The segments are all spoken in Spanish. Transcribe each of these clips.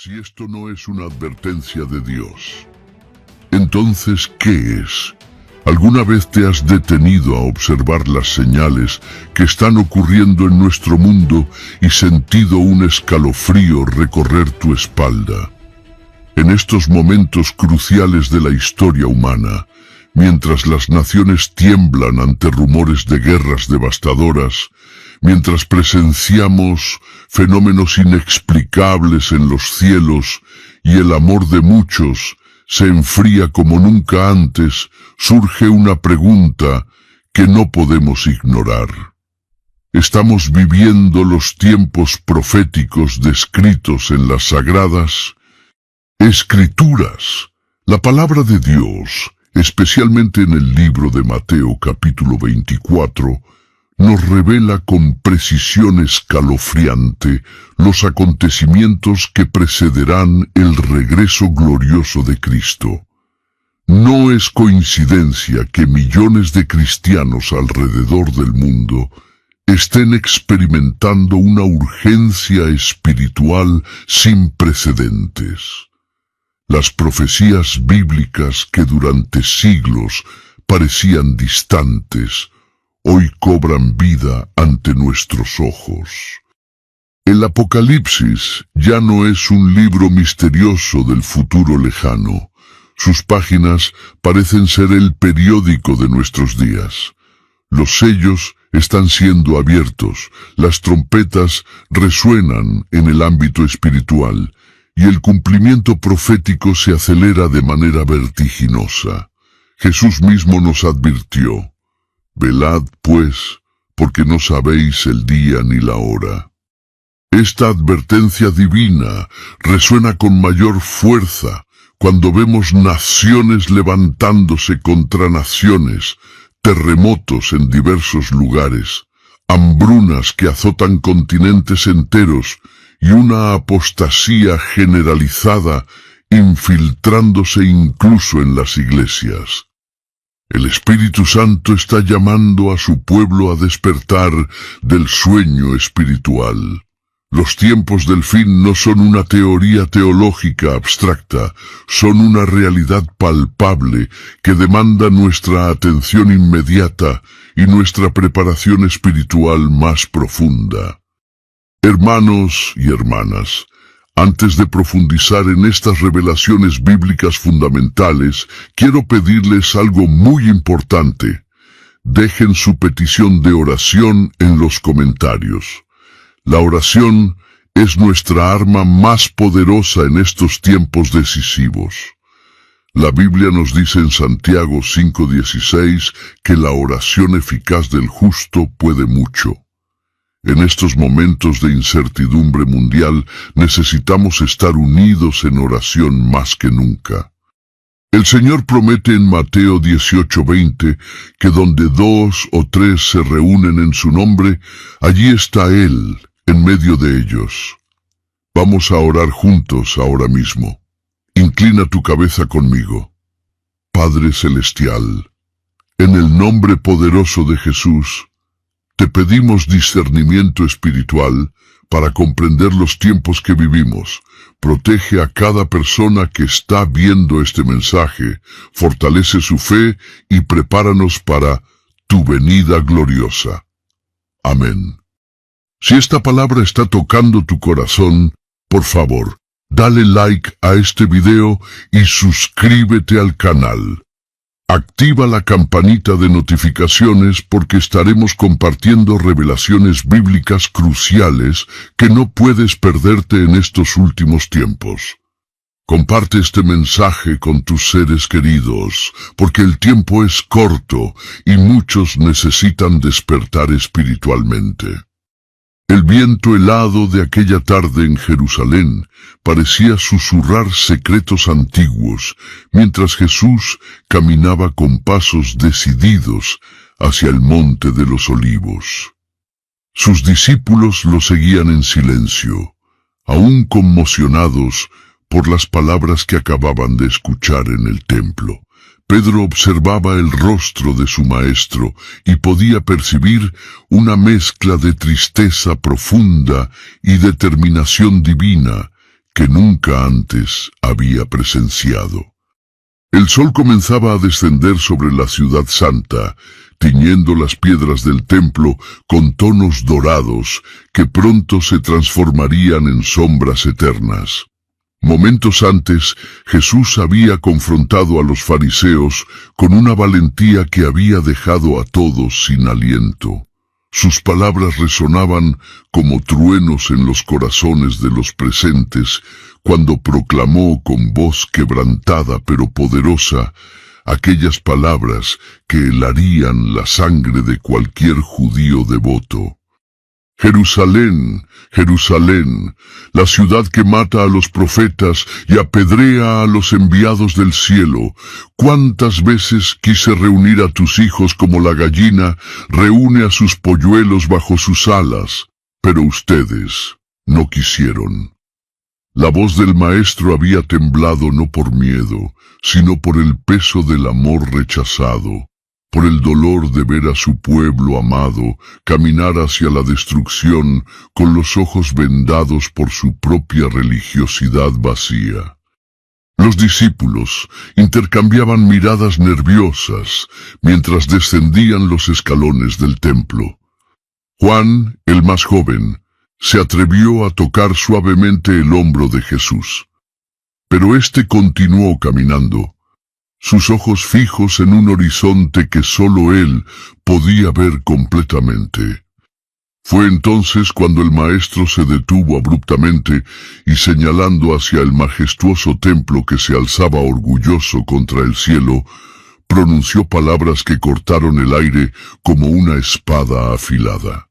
Si esto no es una advertencia de Dios, entonces, ¿qué es? ¿Alguna vez te has detenido a observar las señales que están ocurriendo en nuestro mundo y sentido un escalofrío recorrer tu espalda? En estos momentos cruciales de la historia humana, mientras las naciones tiemblan ante rumores de guerras devastadoras, mientras presenciamos fenómenos inexplicables en los cielos y el amor de muchos se enfría como nunca antes, surge una pregunta que no podemos ignorar. ¿Estamos viviendo los tiempos proféticos descritos en las sagradas Escrituras? La palabra de Dios, especialmente en el libro de Mateo capítulo 24, nos revela con precisión escalofriante los acontecimientos que precederán el regreso glorioso de Cristo. No es coincidencia que millones de cristianos alrededor del mundo estén experimentando una urgencia espiritual sin precedentes. Las profecías bíblicas que durante siglos parecían distantes, hoy cobran vida ante nuestros ojos. El Apocalipsis ya no es un libro misterioso del futuro lejano. Sus páginas parecen ser el periódico de nuestros días. Los sellos están siendo abiertos, las trompetas resuenan en el ámbito espiritual, y el cumplimiento profético se acelera de manera vertiginosa. Jesús mismo nos advirtió: velad, pues, porque no sabéis el día ni la hora. Esta advertencia divina resuena con mayor fuerza cuando vemos naciones levantándose contra naciones, terremotos en diversos lugares, hambrunas que azotan continentes enteros y una apostasía generalizada infiltrándose incluso en las iglesias. El Espíritu Santo está llamando a su pueblo a despertar del sueño espiritual. Los tiempos del fin no son una teoría teológica abstracta, son una realidad palpable que demanda nuestra atención inmediata y nuestra preparación espiritual más profunda. Hermanos y hermanas, antes de profundizar en estas revelaciones bíblicas fundamentales, quiero pedirles algo muy importante. Dejen su petición de oración en los comentarios. La oración es nuestra arma más poderosa en estos tiempos decisivos. La Biblia nos dice en Santiago 5:16 que la oración eficaz del justo puede mucho. En estos momentos de incertidumbre mundial necesitamos estar unidos en oración más que nunca. El Señor promete en Mateo 18:20 que donde 2 o 3 se reúnen en su nombre, allí está Él, en medio de ellos. Vamos a orar juntos ahora mismo. Inclina tu cabeza conmigo. Padre Celestial, en el nombre poderoso de Jesús, te pedimos discernimiento espiritual para comprender los tiempos que vivimos. Protege a cada persona que está viendo este mensaje, fortalece su fe y prepáranos para tu venida gloriosa. Amén. Si esta palabra está tocando tu corazón, por favor, dale like a este video y suscríbete al canal. Activa la campanita de notificaciones porque estaremos compartiendo revelaciones bíblicas cruciales que no puedes perderte en estos últimos tiempos. Comparte este mensaje con tus seres queridos, porque el tiempo es corto y muchos necesitan despertar espiritualmente. El viento helado de aquella tarde en Jerusalén parecía susurrar secretos antiguos, mientras Jesús caminaba con pasos decididos hacia el monte de los olivos. Sus discípulos lo seguían en silencio, aún conmocionados por las palabras que acababan de escuchar en el templo. Pedro observaba el rostro de su maestro y podía percibir una mezcla de tristeza profunda y determinación divina que nunca antes había presenciado. El sol comenzaba a descender sobre la ciudad santa, tiñendo las piedras del templo con tonos dorados que pronto se transformarían en sombras eternas. Momentos antes, Jesús había confrontado a los fariseos con una valentía que había dejado a todos sin aliento. Sus palabras resonaban como truenos en los corazones de los presentes cuando proclamó con voz quebrantada pero poderosa aquellas palabras que helarían la sangre de cualquier judío devoto. Jerusalén, Jerusalén, la ciudad que mata a los profetas y apedrea a los enviados del cielo, ¿cuántas veces quise reunir a tus hijos como la gallina reúne a sus polluelos bajo sus alas? Pero ustedes no quisieron. La voz del maestro había temblado no por miedo, sino por el peso del amor rechazado, por el dolor de ver a su pueblo amado caminar hacia la destrucción con los ojos vendados por su propia religiosidad vacía. Los discípulos intercambiaban miradas nerviosas mientras descendían los escalones del templo. Juan, el más joven, se atrevió a tocar suavemente el hombro de Jesús. Pero éste continuó caminando, sus ojos fijos en un horizonte que sólo él podía ver completamente. Fue entonces cuando el maestro se detuvo abruptamente y señalando hacia el majestuoso templo que se alzaba orgulloso contra el cielo, pronunció palabras que cortaron el aire como una espada afilada.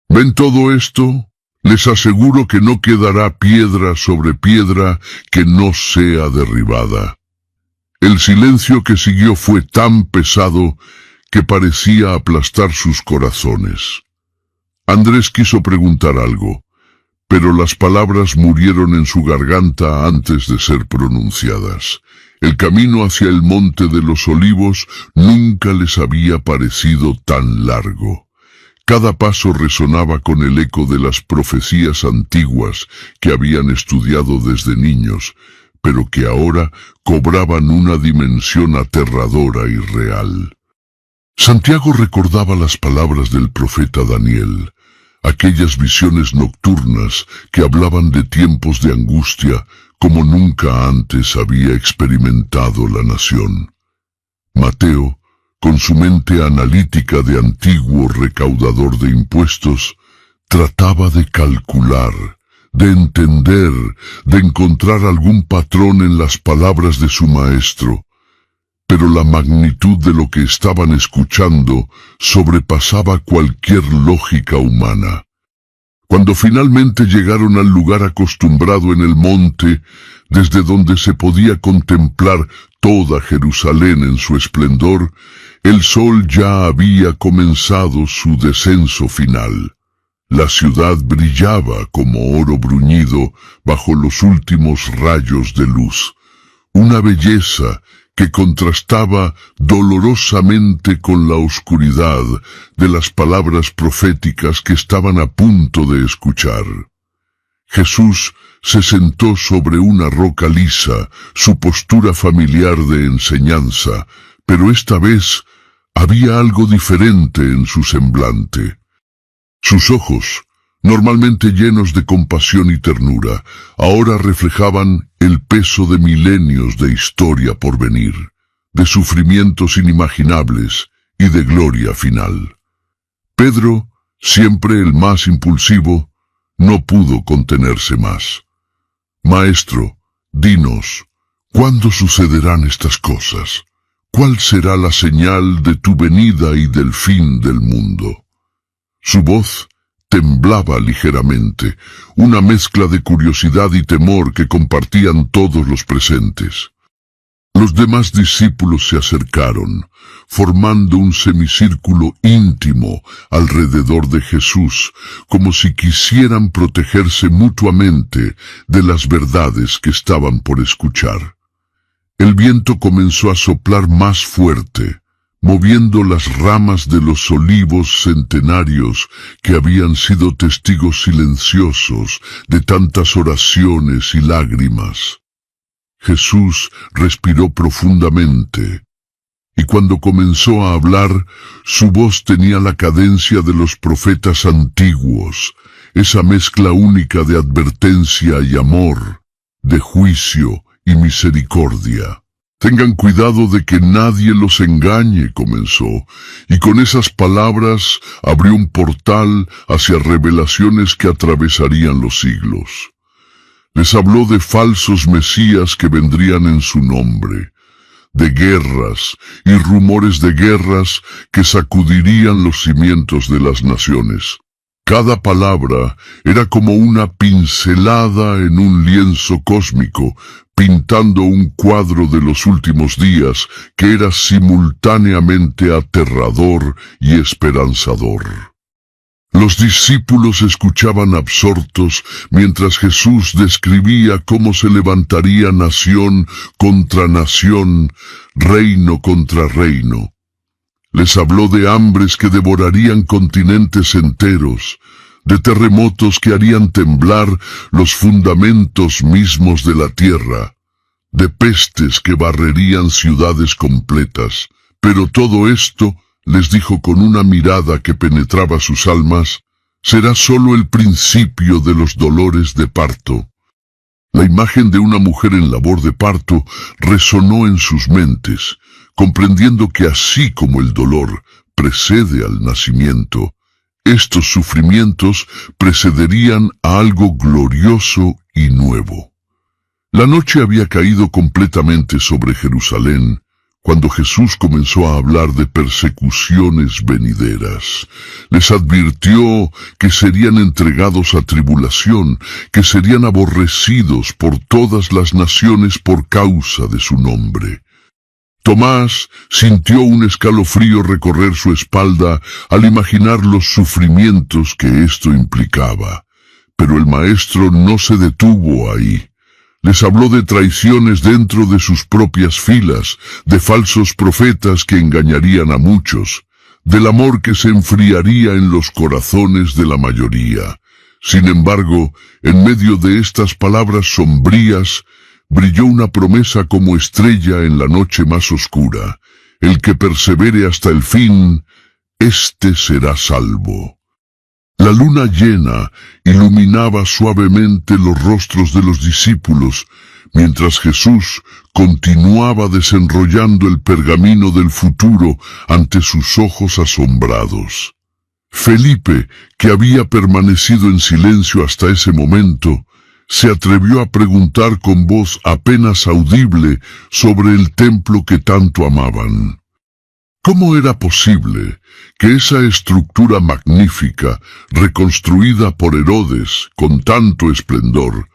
¿Ven todo esto? Les aseguro que no quedará piedra sobre piedra que no sea derribada. El silencio que siguió fue tan pesado que parecía aplastar sus corazones. Andrés quiso preguntar algo, pero las palabras murieron en su garganta antes de ser pronunciadas. El camino hacia el Monte de los Olivos nunca les había parecido tan largo. Cada paso resonaba con el eco de las profecías antiguas que habían estudiado desde niños, pero que ahora cobraban una dimensión aterradora y real. Santiago recordaba las palabras del profeta Daniel, aquellas visiones nocturnas que hablaban de tiempos de angustia como nunca antes había experimentado la nación. Mateo, con su mente analítica de antiguo recaudador de impuestos, trataba de calcular, de entender, de encontrar algún patrón en las palabras de su maestro, pero la magnitud de lo que estaban escuchando sobrepasaba cualquier lógica humana. Cuando finalmente llegaron al lugar acostumbrado en el monte, desde donde se podía contemplar toda Jerusalén en su esplendor, el sol ya había comenzado su descenso final. La ciudad brillaba como oro bruñido bajo los últimos rayos de luz, una belleza que contrastaba dolorosamente con la oscuridad de las palabras proféticas que estaban a punto de escuchar. Jesús se sentó sobre una roca lisa, su postura familiar de enseñanza, pero esta vez había algo diferente en su semblante. Sus ojos, normalmente llenos de compasión y ternura, ahora reflejaban el peso de milenios de historia por venir, de sufrimientos inimaginables y de gloria final. Pedro, siempre el más impulsivo, no pudo contenerse más. Maestro, dinos, ¿cuándo sucederán estas cosas? ¿Cuál será la señal de tu venida y del fin del mundo? Su voz temblaba ligeramente, una mezcla de curiosidad y temor que compartían todos los presentes. Los demás discípulos se acercaron, formando un semicírculo íntimo alrededor de Jesús, como si quisieran protegerse mutuamente de las verdades que estaban por escuchar. El viento comenzó a soplar más fuerte, moviendo las ramas de los olivos centenarios que habían sido testigos silenciosos de tantas oraciones y lágrimas. Jesús respiró profundamente, y cuando comenzó a hablar, su voz tenía la cadencia de los profetas antiguos, esa mezcla única de advertencia y amor, de juicio y misericordia. «Tengan cuidado de que nadie los engañe», comenzó, y con esas palabras abrió un portal hacia revelaciones que atravesarían los siglos. Les habló de falsos mesías que vendrían en su nombre, de guerras y rumores de guerras que sacudirían los cimientos de las naciones. Cada palabra era como una pincelada en un lienzo cósmico, pintando un cuadro de los últimos días que era simultáneamente aterrador y esperanzador. Los discípulos escuchaban absortos mientras Jesús describía cómo se levantaría nación contra nación, reino contra reino. Les habló de hambres que devorarían continentes enteros, de terremotos que harían temblar los fundamentos mismos de la tierra, de pestes que barrerían ciudades completas. Pero todo esto, les dijo con una mirada que penetraba sus almas, será solo el principio de los dolores de parto. La imagen de una mujer en labor de parto resonó en sus mentes, comprendiendo que así como el dolor precede al nacimiento, estos sufrimientos precederían a algo glorioso y nuevo. La noche había caído completamente sobre Jerusalén, cuando Jesús comenzó a hablar de persecuciones venideras. Les advirtió que serían entregados a tribulación, que serían aborrecidos por todas las naciones por causa de su nombre. Tomás sintió un escalofrío recorrer su espalda al imaginar los sufrimientos que esto implicaba. Pero el Maestro no se detuvo ahí. Les habló de traiciones dentro de sus propias filas, de falsos profetas que engañarían a muchos, del amor que se enfriaría en los corazones de la mayoría. Sin embargo, en medio de estas palabras sombrías, brilló una promesa como estrella en la noche más oscura. El que persevere hasta el fin, éste será salvo. La luna llena iluminaba suavemente los rostros de los discípulos, mientras Jesús continuaba desenrollando el pergamino del futuro ante sus ojos asombrados. Felipe, que había permanecido en silencio hasta ese momento, se atrevió a preguntar con voz apenas audible sobre el templo que tanto amaban. ¿Cómo era posible que esa estructura magnífica, reconstruida por Herodes con tanto esplendor,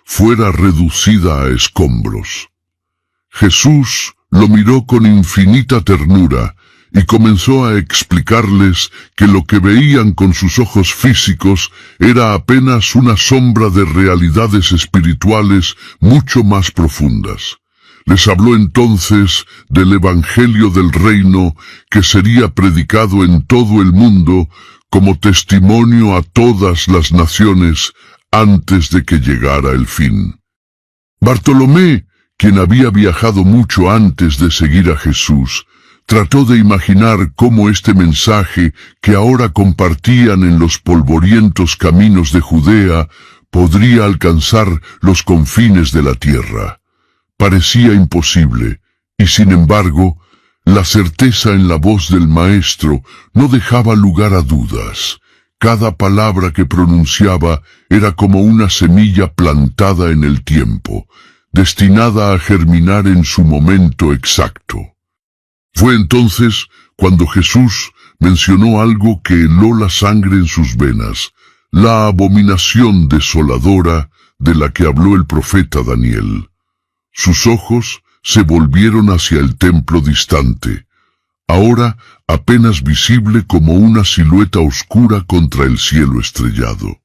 fuera reducida a escombros? Jesús lo miró con infinita ternura y comenzó a explicarles que lo que veían con sus ojos físicos era apenas una sombra de realidades espirituales mucho más profundas. Les habló entonces del Evangelio del Reino que sería predicado en todo el mundo como testimonio a todas las naciones antes de que llegara el fin. Bartolomé, quien había viajado mucho antes de seguir a Jesús, trató de imaginar cómo este mensaje que ahora compartían en los polvorientos caminos de Judea podría alcanzar los confines de la tierra. Parecía imposible, y sin embargo, la certeza en la voz del Maestro no dejaba lugar a dudas. Cada palabra que pronunciaba era como una semilla plantada en el tiempo, destinada a germinar en su momento exacto. Fue entonces cuando Jesús mencionó algo que heló la sangre en sus venas, la abominación desoladora de la que habló el profeta Daniel. Sus ojos se volvieron hacia el templo distante, ahora apenas visible como una silueta oscura contra el cielo estrellado.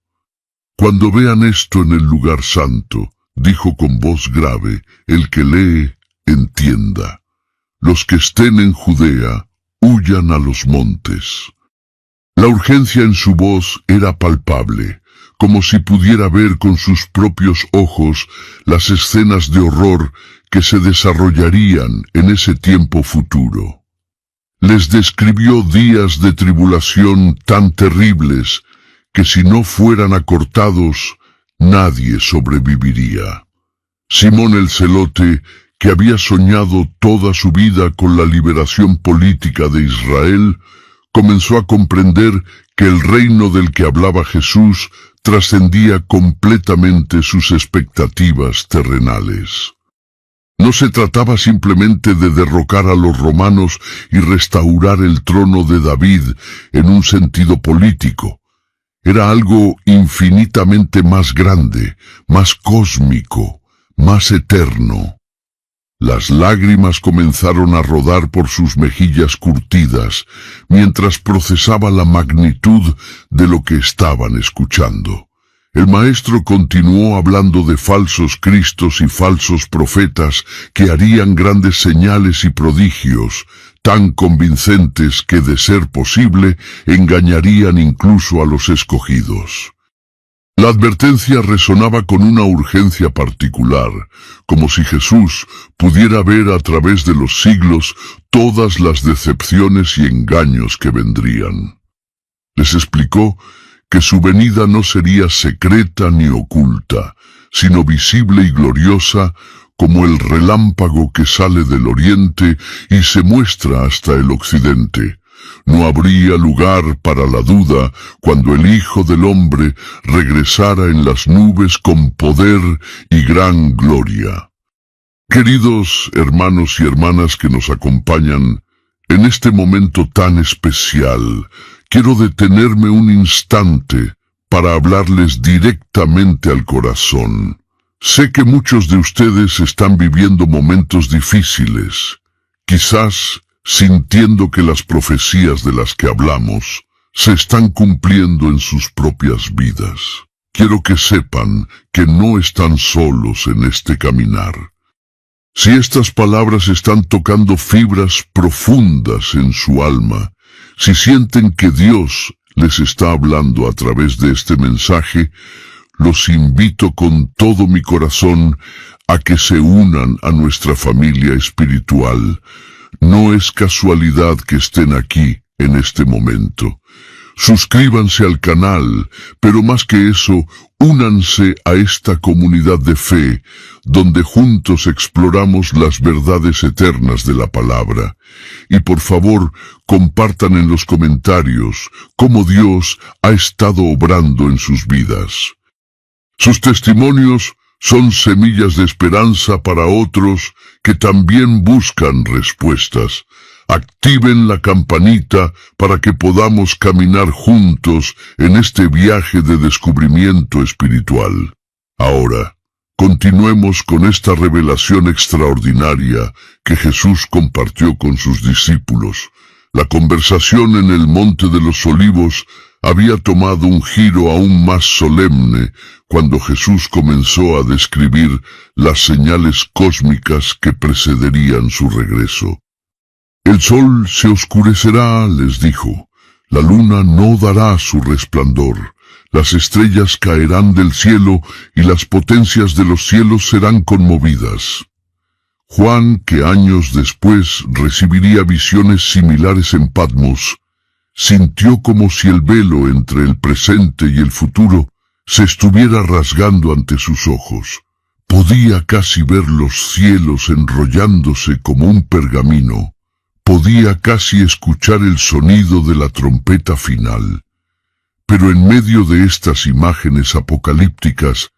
Cuando vean esto en el lugar santo, dijo con voz grave, el que lee, entienda. Los que estén en Judea, huyan a los montes. La urgencia en su voz era palpable, como si pudiera ver con sus propios ojos las escenas de horror que se desarrollarían en ese tiempo futuro. Les describió días de tribulación tan terribles que si no fueran acortados, nadie sobreviviría. Simón el Celote, que había soñado toda su vida con la liberación política de Israel, comenzó a comprender que el reino del que hablaba Jesús trascendía completamente sus expectativas terrenales. No se trataba simplemente de derrocar a los romanos y restaurar el trono de David en un sentido político. Era algo infinitamente más grande, más cósmico, más eterno. Las lágrimas comenzaron a rodar por sus mejillas curtidas, mientras procesaba la magnitud de lo que estaban escuchando. El maestro continuó hablando de falsos cristos y falsos profetas que harían grandes señales y prodigios, tan convincentes que, de ser posible, engañarían incluso a los escogidos. La advertencia resonaba con una urgencia particular, como si Jesús pudiera ver a través de los siglos todas las decepciones y engaños que vendrían. Les explicó que su venida no sería secreta ni oculta, sino visible y gloriosa como el relámpago que sale del oriente y se muestra hasta el occidente. No habría lugar para la duda cuando el Hijo del Hombre regresara en las nubes con poder y gran gloria. Queridos hermanos y hermanas que nos acompañan, en este momento tan especial, quiero detenerme un instante para hablarles directamente al corazón. Sé que muchos de ustedes están viviendo momentos difíciles, quizás sintiendo que las profecías de las que hablamos se están cumpliendo en sus propias vidas. Quiero que sepan que no están solos en este caminar. Si estas palabras están tocando fibras profundas en su alma, si sienten que Dios les está hablando a través de este mensaje, los invito con todo mi corazón a que se unan a nuestra familia espiritual. No es casualidad que estén aquí en este momento. Suscríbanse al canal, pero más que eso, únanse a esta comunidad de fe, donde juntos exploramos las verdades eternas de la palabra. Y por favor, compartan en los comentarios cómo Dios ha estado obrando en sus vidas. Sus testimonios son semillas de esperanza para otros que también buscan respuestas. Activen la campanita para que podamos caminar juntos en este viaje de descubrimiento espiritual. Ahora, continuemos con esta revelación extraordinaria que Jesús compartió con sus discípulos. La conversación en el Monte de los Olivos había tomado un giro aún más solemne cuando Jesús comenzó a describir las señales cósmicas que precederían su regreso. El sol se oscurecerá, les dijo, la luna no dará su resplandor, las estrellas caerán del cielo y las potencias de los cielos serán conmovidas. Juan, que años después recibiría visiones similares en Patmos, sintió como si el velo entre el presente y el futuro se estuviera rasgando ante sus ojos. Podía casi ver los cielos enrollándose como un pergamino. Podía casi escuchar el sonido de la trompeta final. Pero en medio de estas imágenes apocalípticas,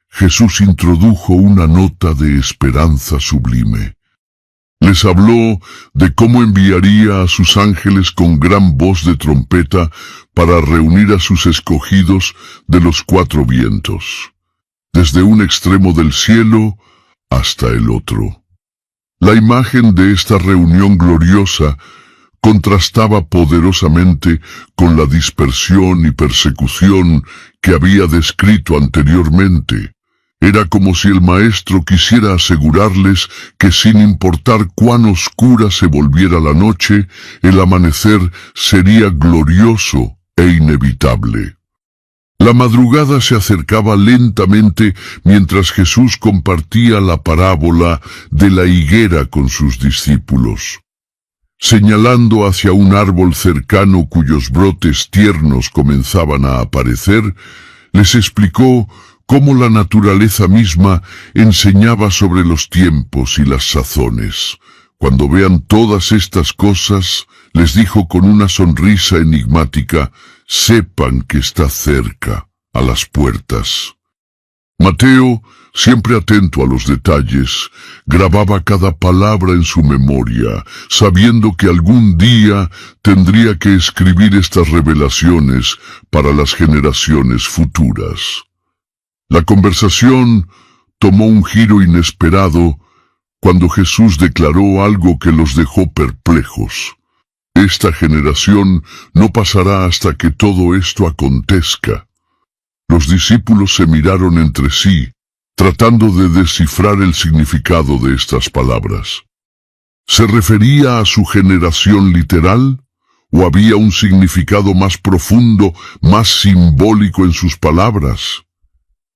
Jesús introdujo una nota de esperanza sublime. Les habló de cómo enviaría a sus ángeles con gran voz de trompeta para reunir a sus escogidos de los cuatro vientos, desde un extremo del cielo hasta el otro. La imagen de esta reunión gloriosa contrastaba poderosamente con la dispersión y persecución que había descrito anteriormente. Era como si el maestro quisiera asegurarles que sin importar cuán oscura se volviera la noche, el amanecer sería glorioso e inevitable. La madrugada se acercaba lentamente mientras Jesús compartía la parábola de la higuera con sus discípulos. Señalando hacia un árbol cercano cuyos brotes tiernos comenzaban a aparecer, les explicó cómo la naturaleza misma enseñaba sobre los tiempos y las sazones. Cuando vean todas estas cosas, les dijo con una sonrisa enigmática, sepan que está cerca, a las puertas. Mateo, siempre atento a los detalles, grababa cada palabra en su memoria, sabiendo que algún día tendría que escribir estas revelaciones para las generaciones futuras. La conversación tomó un giro inesperado cuando Jesús declaró algo que los dejó perplejos. Esta generación no pasará hasta que todo esto acontezca. Los discípulos se miraron entre sí, tratando de descifrar el significado de estas palabras. ¿Se refería a su generación literal? ¿O había un significado más profundo, más simbólico en sus palabras?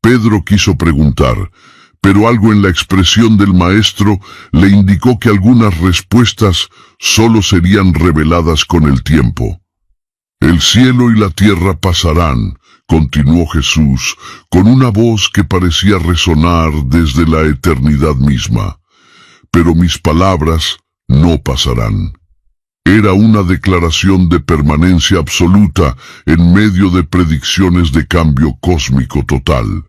Pedro quiso preguntar, pero algo en la expresión del maestro le indicó que algunas respuestas solo serían reveladas con el tiempo. El cielo y la tierra pasarán, continuó Jesús, con una voz que parecía resonar desde la eternidad misma. Pero mis palabras no pasarán. Era una declaración de permanencia absoluta en medio de predicciones de cambio cósmico total.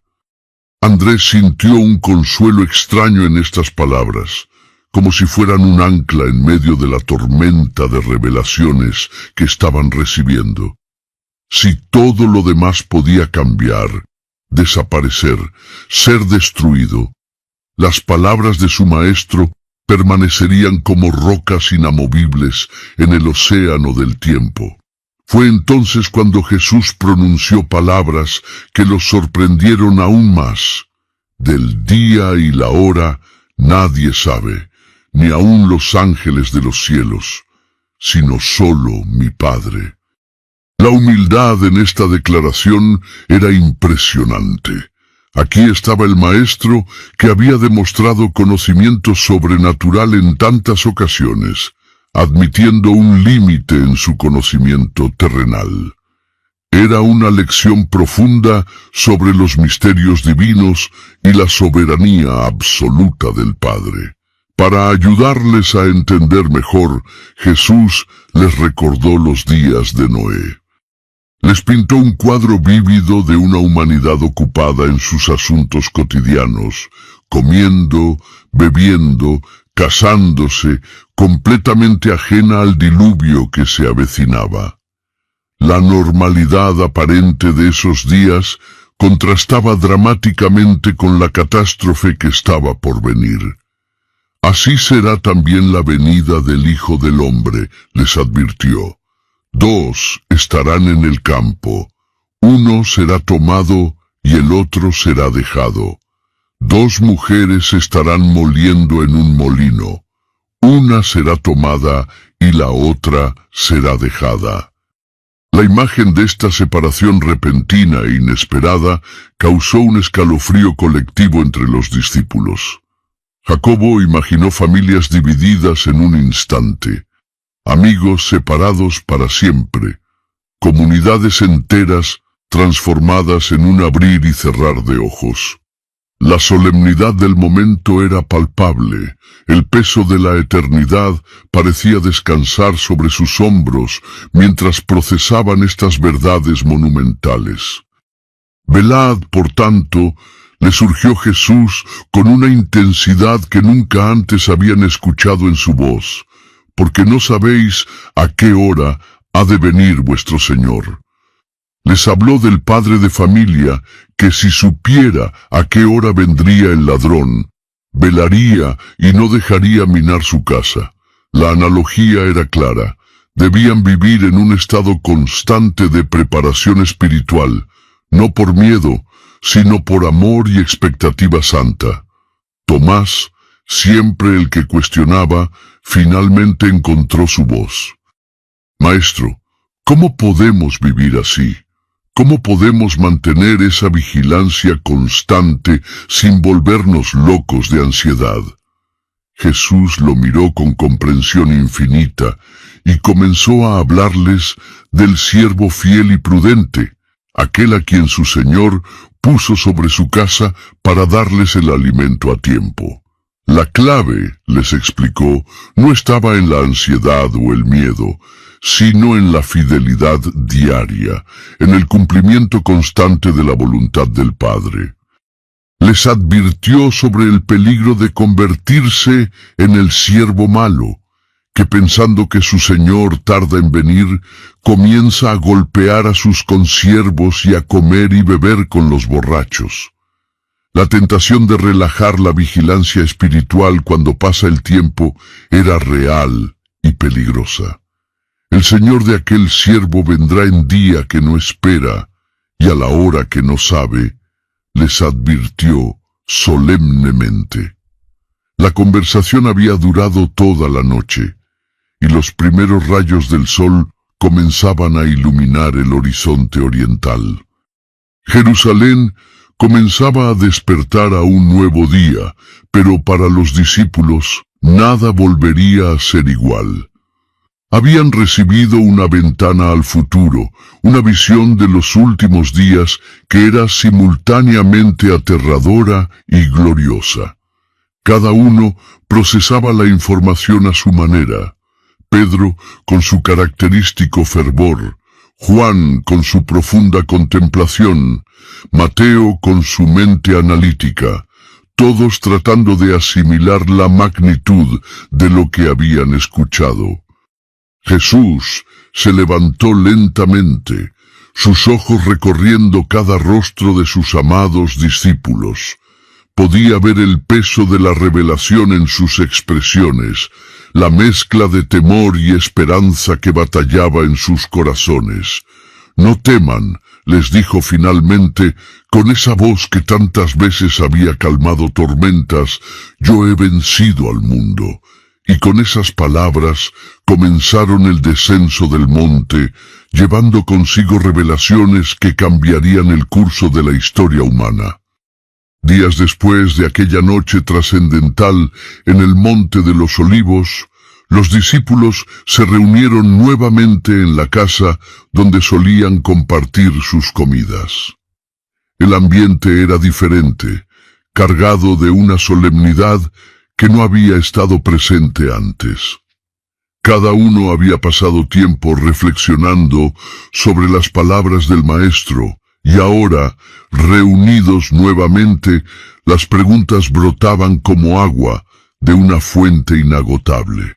Andrés sintió un consuelo extraño en estas palabras, como si fueran un ancla en medio de la tormenta de revelaciones que estaban recibiendo. Si todo lo demás podía cambiar, desaparecer, ser destruido, las palabras de su maestro permanecerían como rocas inamovibles en el océano del tiempo. Fue entonces cuando Jesús pronunció palabras que los sorprendieron aún más. Del día y la hora nadie sabe, ni aun los ángeles de los cielos, sino solo mi Padre. La humildad en esta declaración era impresionante. Aquí estaba el maestro que había demostrado conocimiento sobrenatural en tantas ocasiones, admitiendo un límite en su conocimiento terrenal. Era una lección profunda sobre los misterios divinos y la soberanía absoluta del Padre. Para ayudarles a entender mejor, Jesús les recordó los días de Noé. Les pintó un cuadro vívido de una humanidad ocupada en sus asuntos cotidianos, comiendo, bebiendo, casándose, completamente ajena al diluvio que se avecinaba. La normalidad aparente de esos días contrastaba dramáticamente con la catástrofe que estaba por venir. Así será también la venida del Hijo del Hombre, les advirtió. 2 estarán en el campo, uno será tomado y el otro será dejado. 2 mujeres estarán moliendo en un molino, una será tomada y la otra será dejada. La imagen de esta separación repentina e inesperada causó un escalofrío colectivo entre los discípulos. Jacobo imaginó familias divididas en un instante, amigos separados para siempre, comunidades enteras transformadas en un abrir y cerrar de ojos. La solemnidad del momento era palpable, el peso de la eternidad parecía descansar sobre sus hombros mientras procesaban estas verdades monumentales. Velad, por tanto, le surgió Jesús con una intensidad que nunca antes habían escuchado en su voz, porque no sabéis a qué hora ha de venir vuestro Señor. Les habló del padre de familia que si supiera a qué hora vendría el ladrón, velaría y no dejaría minar su casa. La analogía era clara. Debían vivir en un estado constante de preparación espiritual, no por miedo, sino por amor y expectativa santa. Tomás, siempre el que cuestionaba, finalmente encontró su voz. Maestro, ¿cómo podemos vivir así? ¿Cómo podemos mantener esa vigilancia constante sin volvernos locos de ansiedad? Jesús lo miró con comprensión infinita y comenzó a hablarles del siervo fiel y prudente, aquel a quien su Señor puso sobre su casa para darles el alimento a tiempo. La clave, les explicó, no estaba en la ansiedad o el miedo, sino en la fidelidad diaria, en el cumplimiento constante de la voluntad del Padre. Les advirtió sobre el peligro de convertirse en el siervo malo, que pensando que su Señor tarda en venir, comienza a golpear a sus consiervos y a comer y beber con los borrachos. La tentación de relajar la vigilancia espiritual cuando pasa el tiempo era real y peligrosa. El Señor de aquel siervo vendrá en día que no espera y a la hora que no sabe, les advirtió solemnemente. La conversación había durado toda la noche, y los primeros rayos del sol comenzaban a iluminar el horizonte oriental. Jerusalén comenzaba a despertar a un nuevo día, pero para los discípulos nada volvería a ser igual. Habían recibido una ventana al futuro, una visión de los últimos días que era simultáneamente aterradora y gloriosa. Cada uno procesaba la información a su manera. Pedro con su característico fervor, Juan con su profunda contemplación, Mateo con su mente analítica, todos tratando de asimilar la magnitud de lo que habían escuchado. Jesús se levantó lentamente, sus ojos recorriendo cada rostro de sus amados discípulos. Podía ver el peso de la revelación en sus expresiones, la mezcla de temor y esperanza que batallaba en sus corazones. No teman, les dijo finalmente, con esa voz que tantas veces había calmado tormentas, yo he vencido al mundo. Y con esas palabras comenzaron el descenso del monte, llevando consigo revelaciones que cambiarían el curso de la historia humana. Días después de aquella noche trascendental en el Monte de los Olivos, los discípulos se reunieron nuevamente en la casa donde solían compartir sus comidas. El ambiente era diferente, cargado de una solemnidad que no había estado presente antes. Cada uno había pasado tiempo reflexionando sobre las palabras del Maestro, y ahora, reunidos nuevamente, las preguntas brotaban como agua de una fuente inagotable.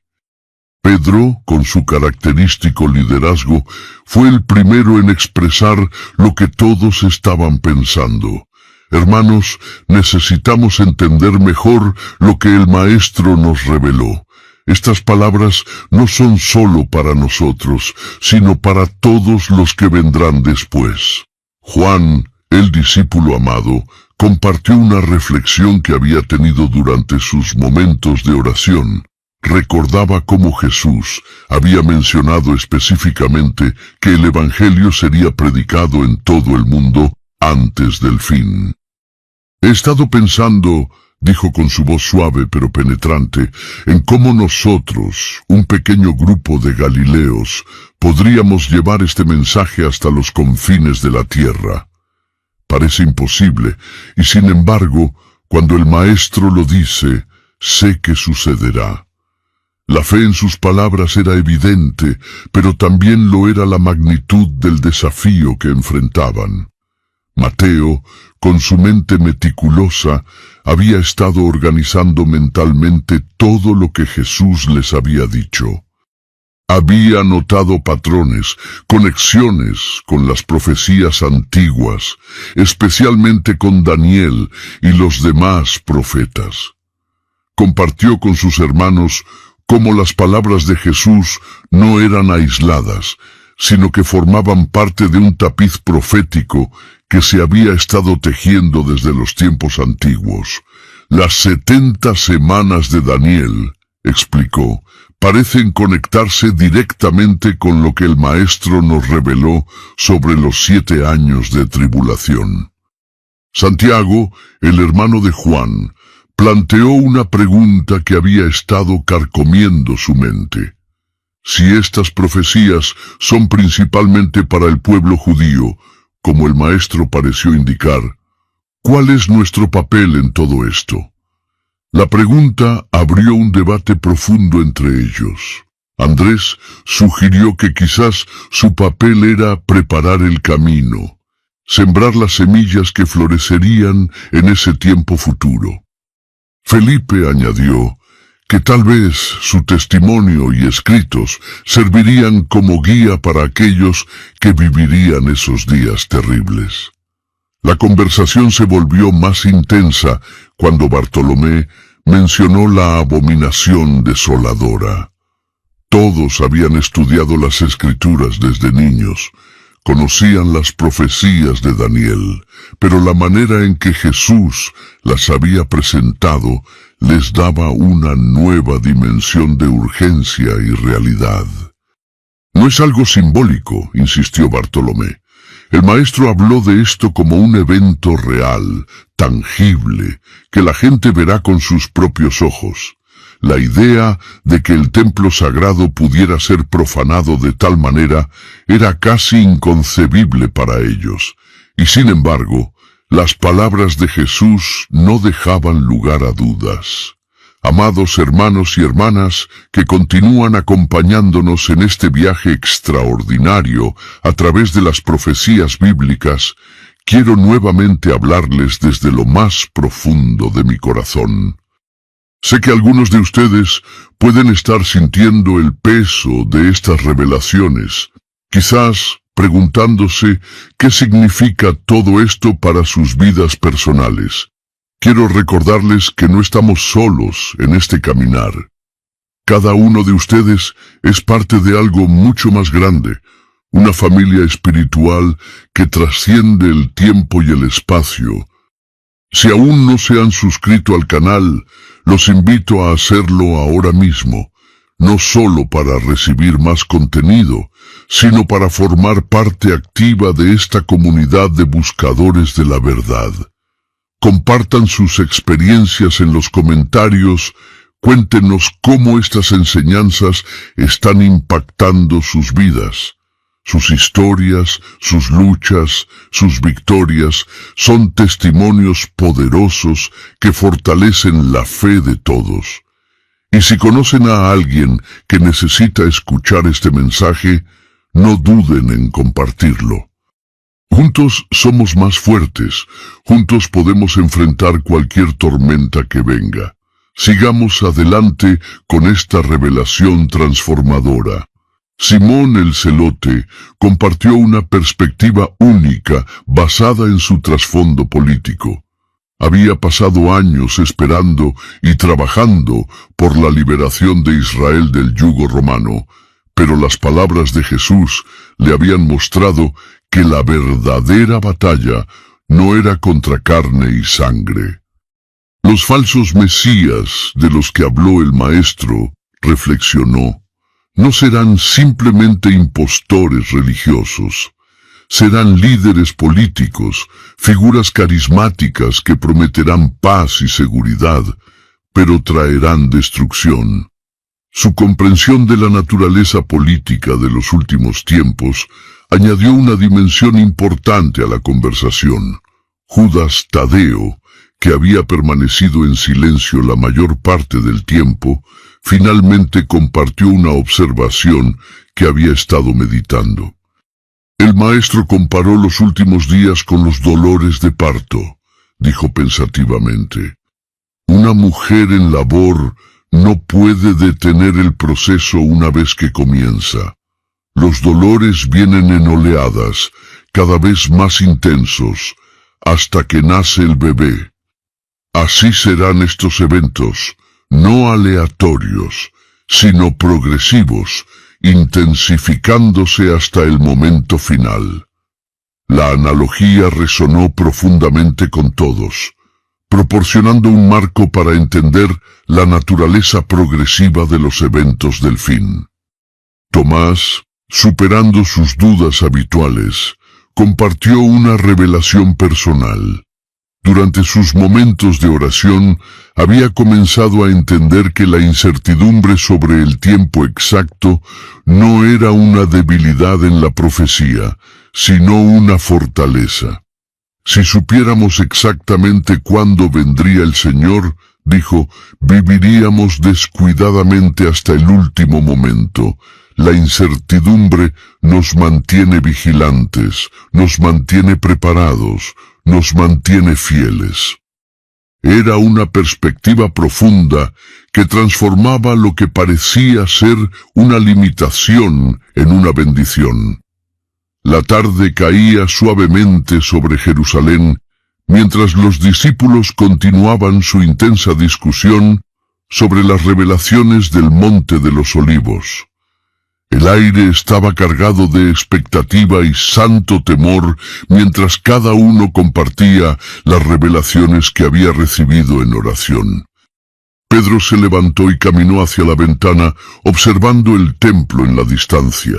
Pedro, con su característico liderazgo, fue el primero en expresar lo que todos estaban pensando. Hermanos, necesitamos entender mejor lo que el Maestro nos reveló. Estas palabras no son solo para nosotros, sino para todos los que vendrán después. Juan, el discípulo amado, compartió una reflexión que había tenido durante sus momentos de oración. Recordaba cómo Jesús había mencionado específicamente que el Evangelio sería predicado en todo el mundo antes del fin. He estado pensando, dijo con su voz suave pero penetrante, en cómo nosotros, un pequeño grupo de Galileos, podríamos llevar este mensaje hasta los confines de la tierra. Parece imposible, y sin embargo, cuando el Maestro lo dice, sé que sucederá. La fe en sus palabras era evidente, pero también lo era la magnitud del desafío que enfrentaban. Mateo, con su mente meticulosa, había estado organizando mentalmente todo lo que Jesús les había dicho. Había notado patrones, conexiones con las profecías antiguas, especialmente con Daniel y los demás profetas. Compartió con sus hermanos cómo las palabras de Jesús no eran aisladas, sino que formaban parte de un tapiz profético que se había estado tejiendo desde los tiempos antiguos. Las 70 semanas de Daniel, explicó, parecen conectarse directamente con lo que el Maestro nos reveló sobre los 7 años de tribulación. Santiago, el hermano de Juan, planteó una pregunta que había estado carcomiendo su mente. Si estas profecías son principalmente para el pueblo judío, como el Maestro pareció indicar, ¿cuál es nuestro papel en todo esto? La pregunta abrió un debate profundo entre ellos. Andrés sugirió que quizás su papel era preparar el camino, sembrar las semillas que florecerían en ese tiempo futuro. Felipe añadió que tal vez su testimonio y escritos servirían como guía para aquellos que vivirían esos días terribles. La conversación se volvió más intensa cuando Bartolomé mencionó la abominación desoladora. Todos habían estudiado las Escrituras desde niños, conocían las profecías de Daniel, pero la manera en que Jesús las había presentado les daba una nueva dimensión de urgencia y realidad. No es algo simbólico, insistió Bartolomé. El Maestro habló de esto como un evento real, tangible, que la gente verá con sus propios ojos. La idea de que el templo sagrado pudiera ser profanado de tal manera era casi inconcebible para ellos, y sin embargo, las palabras de Jesús no dejaban lugar a dudas. Amados hermanos y hermanas que continúan acompañándonos en este viaje extraordinario a través de las profecías bíblicas, quiero nuevamente hablarles desde lo más profundo de mi corazón. Sé que algunos de ustedes pueden estar sintiendo el peso de estas revelaciones, quizás preguntándose qué significa todo esto para sus vidas personales. Quiero recordarles que no estamos solos en este caminar. Cada uno de ustedes es parte de algo mucho más grande, una familia espiritual que trasciende el tiempo y el espacio. Si aún no se han suscrito al canal, los invito a hacerlo ahora mismo, no solo para recibir más contenido, sino para formar parte activa de esta comunidad de buscadores de la verdad. Compartan sus experiencias en los comentarios, cuéntenos cómo estas enseñanzas están impactando sus vidas. Sus historias, sus luchas, sus victorias son testimonios poderosos que fortalecen la fe de todos. Y si conocen a alguien que necesita escuchar este mensaje, no duden en compartirlo. Juntos somos más fuertes, juntos podemos enfrentar cualquier tormenta que venga. Sigamos adelante con esta revelación transformadora. Simón el Celote compartió una perspectiva única basada en su trasfondo político. Había pasado años esperando y trabajando por la liberación de Israel del yugo romano, pero las palabras de Jesús le habían mostrado que la verdadera batalla no era contra carne y sangre. Los falsos mesías de los que habló el Maestro, reflexionó, no serán simplemente impostores religiosos, serán líderes políticos, figuras carismáticas que prometerán paz y seguridad, pero traerán destrucción. Su comprensión de la naturaleza política de los últimos tiempos añadió una dimensión importante a la conversación. Judas Tadeo, que había permanecido en silencio la mayor parte del tiempo, finalmente compartió una observación que había estado meditando. El Maestro comparó los últimos días con los dolores de parto, dijo pensativamente. Una mujer en labor no puede detener el proceso una vez que comienza. Los dolores vienen en oleadas, cada vez más intensos, hasta que nace el bebé. Así serán estos eventos, no aleatorios, sino progresivos, intensificándose hasta el momento final. La analogía resonó profundamente con todos, proporcionando un marco para entender la naturaleza progresiva de los eventos del fin. Tomás, superando sus dudas habituales, compartió una revelación personal. Durante sus momentos de oración, había comenzado a entender que la incertidumbre sobre el tiempo exacto no era una debilidad en la profecía, sino una fortaleza. Si supiéramos exactamente cuándo vendría el Señor, dijo, viviríamos descuidadamente hasta el último momento. La incertidumbre nos mantiene vigilantes, nos mantiene preparados, nos mantiene fieles. Era una perspectiva profunda que transformaba lo que parecía ser una limitación en una bendición. La tarde caía suavemente sobre Jerusalén, mientras los discípulos continuaban su intensa discusión sobre las revelaciones del Monte de los Olivos. El aire estaba cargado de expectativa y santo temor, mientras cada uno compartía las revelaciones que había recibido en oración. Pedro se levantó y caminó hacia la ventana, observando el templo en la distancia.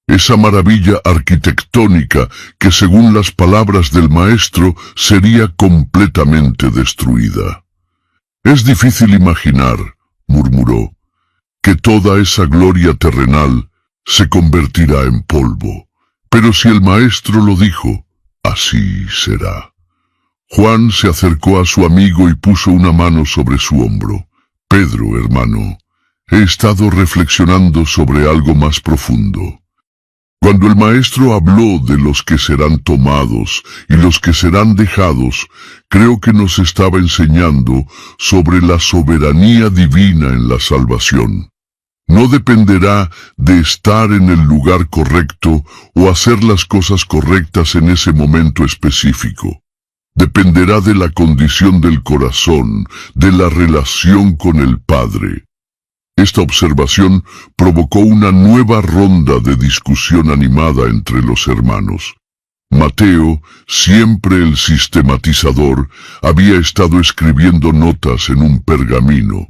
Esa maravilla arquitectónica que, según las palabras del maestro, sería completamente destruida. «Es difícil imaginar», murmuró, «que toda esa gloria terrenal se convertirá en polvo. Pero si el maestro lo dijo, así será». Juan se acercó a su amigo y puso una mano sobre su hombro. «Pedro, hermano, he estado reflexionando sobre algo más profundo. Cuando el maestro habló de los que serán tomados y los que serán dejados, creo que nos estaba enseñando sobre la soberanía divina en la salvación. No dependerá de estar en el lugar correcto o hacer las cosas correctas en ese momento específico. Dependerá de la condición del corazón, de la relación con el Padre. Esta observación provocó una nueva ronda de discusión animada entre los hermanos. Mateo, siempre el sistematizador, había estado escribiendo notas en un pergamino.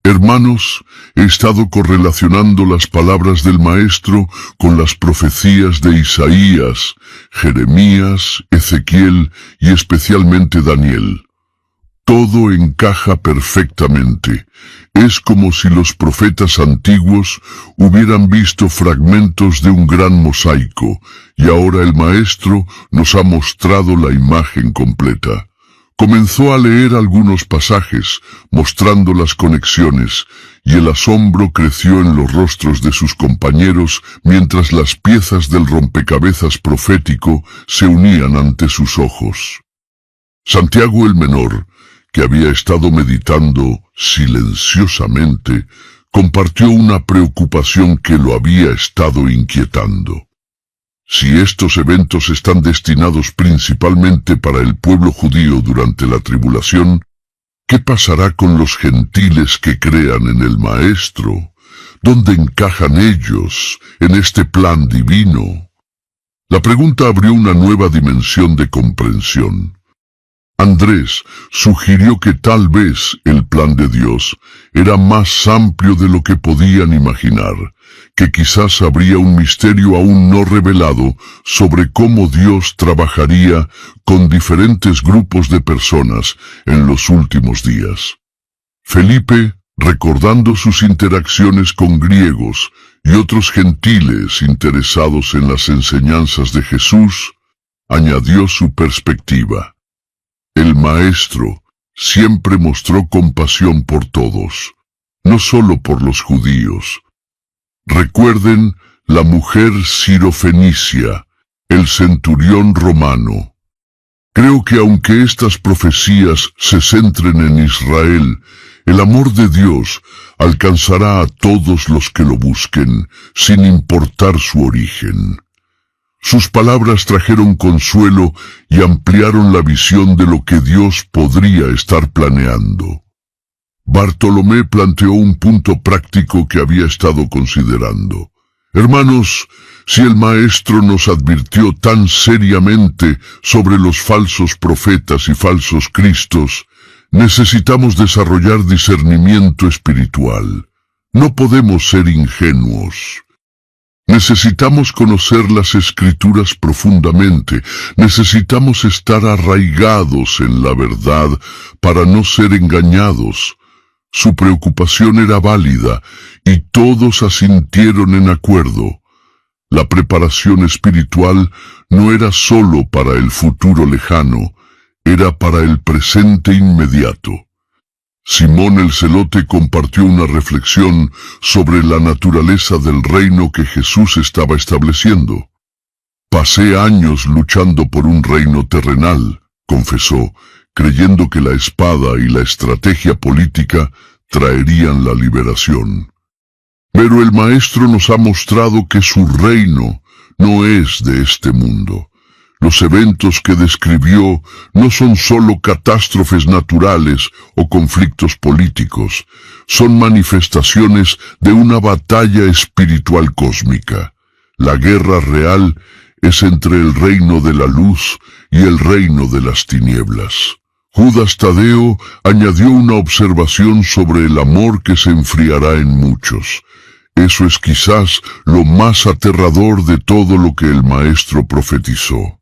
«Hermanos, he estado correlacionando las palabras del Maestro con las profecías de Isaías, Jeremías, Ezequiel y especialmente Daniel. Todo encaja perfectamente. Es como si los profetas antiguos hubieran visto fragmentos de un gran mosaico, y ahora el Maestro nos ha mostrado la imagen completa». Comenzó a leer algunos pasajes, mostrando las conexiones, y el asombro creció en los rostros de sus compañeros mientras las piezas del rompecabezas profético se unían ante sus ojos. Santiago el Menor, que había estado meditando silenciosamente, compartió una preocupación que lo había estado inquietando. Si estos eventos están destinados principalmente para el pueblo judío durante la tribulación, ¿qué pasará con los gentiles que crean en el Maestro? ¿Dónde encajan ellos en este plan divino? La pregunta abrió una nueva dimensión de comprensión. Andrés sugirió que tal vez el plan de Dios era más amplio de lo que podían imaginar, que quizás habría un misterio aún no revelado sobre cómo Dios trabajaría con diferentes grupos de personas en los últimos días. Felipe, recordando sus interacciones con griegos y otros gentiles interesados en las enseñanzas de Jesús, añadió su perspectiva. El Maestro siempre mostró compasión por todos, no solo por los judíos. Recuerden la mujer sirofenicia, el centurión romano. Creo que aunque estas profecías se centren en Israel, el amor de Dios alcanzará a todos los que lo busquen, sin importar su origen. Sus palabras trajeron consuelo y ampliaron la visión de lo que Dios podría estar planeando. Bartolomé planteó un punto práctico que había estado considerando. Hermanos, Si el Maestro nos advirtió tan seriamente sobre los falsos profetas y falsos cristos, necesitamos desarrollar discernimiento espiritual. No podemos ser ingenuos. Necesitamos conocer las Escrituras profundamente. Necesitamos estar arraigados en la verdad para no ser engañados. Su preocupación era válida y todos asintieron en acuerdo. La preparación espiritual no era sólo para el futuro lejano, era para el presente inmediato. Simón el Celote compartió una reflexión sobre la naturaleza del reino que Jesús estaba estableciendo. Pasé años luchando por un reino terrenal, confesó, creyendo que la espada y la estrategia política traerían la liberación. Pero el Maestro nos ha mostrado que su reino no es de este mundo. Los eventos que describió no son sólo catástrofes naturales o conflictos políticos, son manifestaciones de una batalla espiritual cósmica. La guerra real es entre el reino de la luz y el reino de las tinieblas. Judas Tadeo añadió una observación sobre el amor que se enfriará en muchos. Eso es quizás lo más aterrador de todo lo que el Maestro profetizó.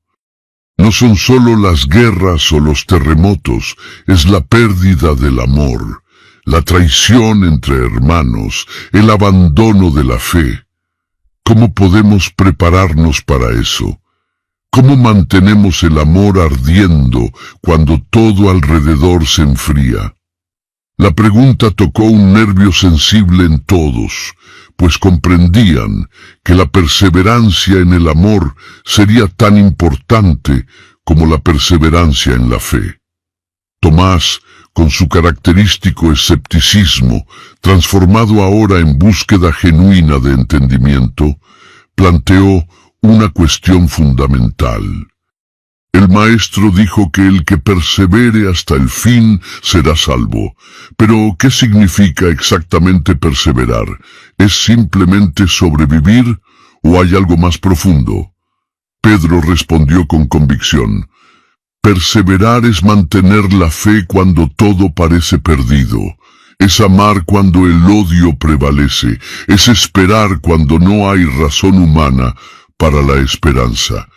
No son sólo las guerras o los terremotos, es la pérdida del amor, la traición entre hermanos, el abandono de la fe. ¿Cómo podemos prepararnos para eso? ¿Cómo mantenemos el amor ardiendo cuando todo alrededor se enfría? La pregunta tocó un nervio sensible en todos, pues comprendían que la perseverancia en el amor sería tan importante como la perseverancia en la fe. Tomás, con su característico escepticismo, transformado ahora en búsqueda genuina de entendimiento, planteó una cuestión fundamental. El Maestro dijo que el que persevere hasta el fin será salvo. Pero, ¿qué significa exactamente perseverar? ¿Es simplemente sobrevivir o hay algo más profundo? Pedro respondió con convicción: perseverar es mantener la fe cuando todo parece perdido. Es amar cuando el odio prevalece. Es esperar cuando no hay razón humana para la esperanza.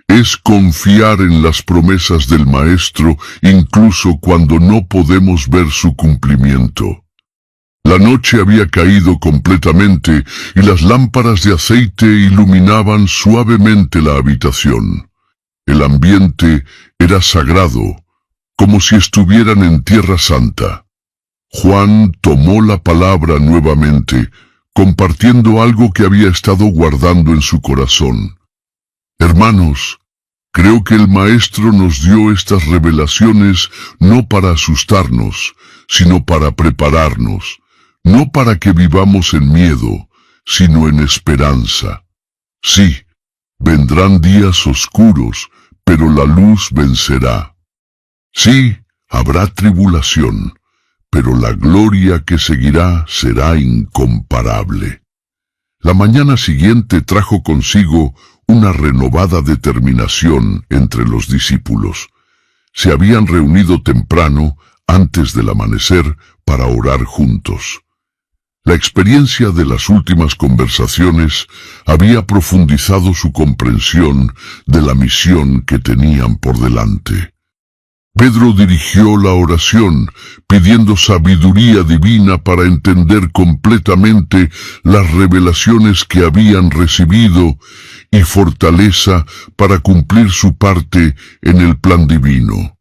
Es confiar en las promesas del Maestro incluso cuando no podemos ver su cumplimiento. La noche había caído completamente y las lámparas de aceite iluminaban suavemente la habitación. El ambiente era sagrado, como si estuvieran en Tierra Santa. Juan tomó la palabra nuevamente, compartiendo algo que había estado guardando en su corazón. Hermanos, creo que el Maestro nos dio estas revelaciones no para asustarnos, sino para prepararnos, no para que vivamos en miedo, sino en esperanza. Sí, vendrán días oscuros, pero la luz vencerá. Sí, habrá tribulación, pero la gloria que seguirá será incomparable. La mañana siguiente trajo consigo una renovada determinación entre los discípulos. Se habían reunido temprano, antes del amanecer, para orar juntos. La experiencia de las últimas conversaciones había profundizado su comprensión de la misión que tenían por delante. Pedro dirigió la oración, pidiendo sabiduría divina para entender completamente las revelaciones que habían recibido y fortaleza para cumplir su parte en el plan divino.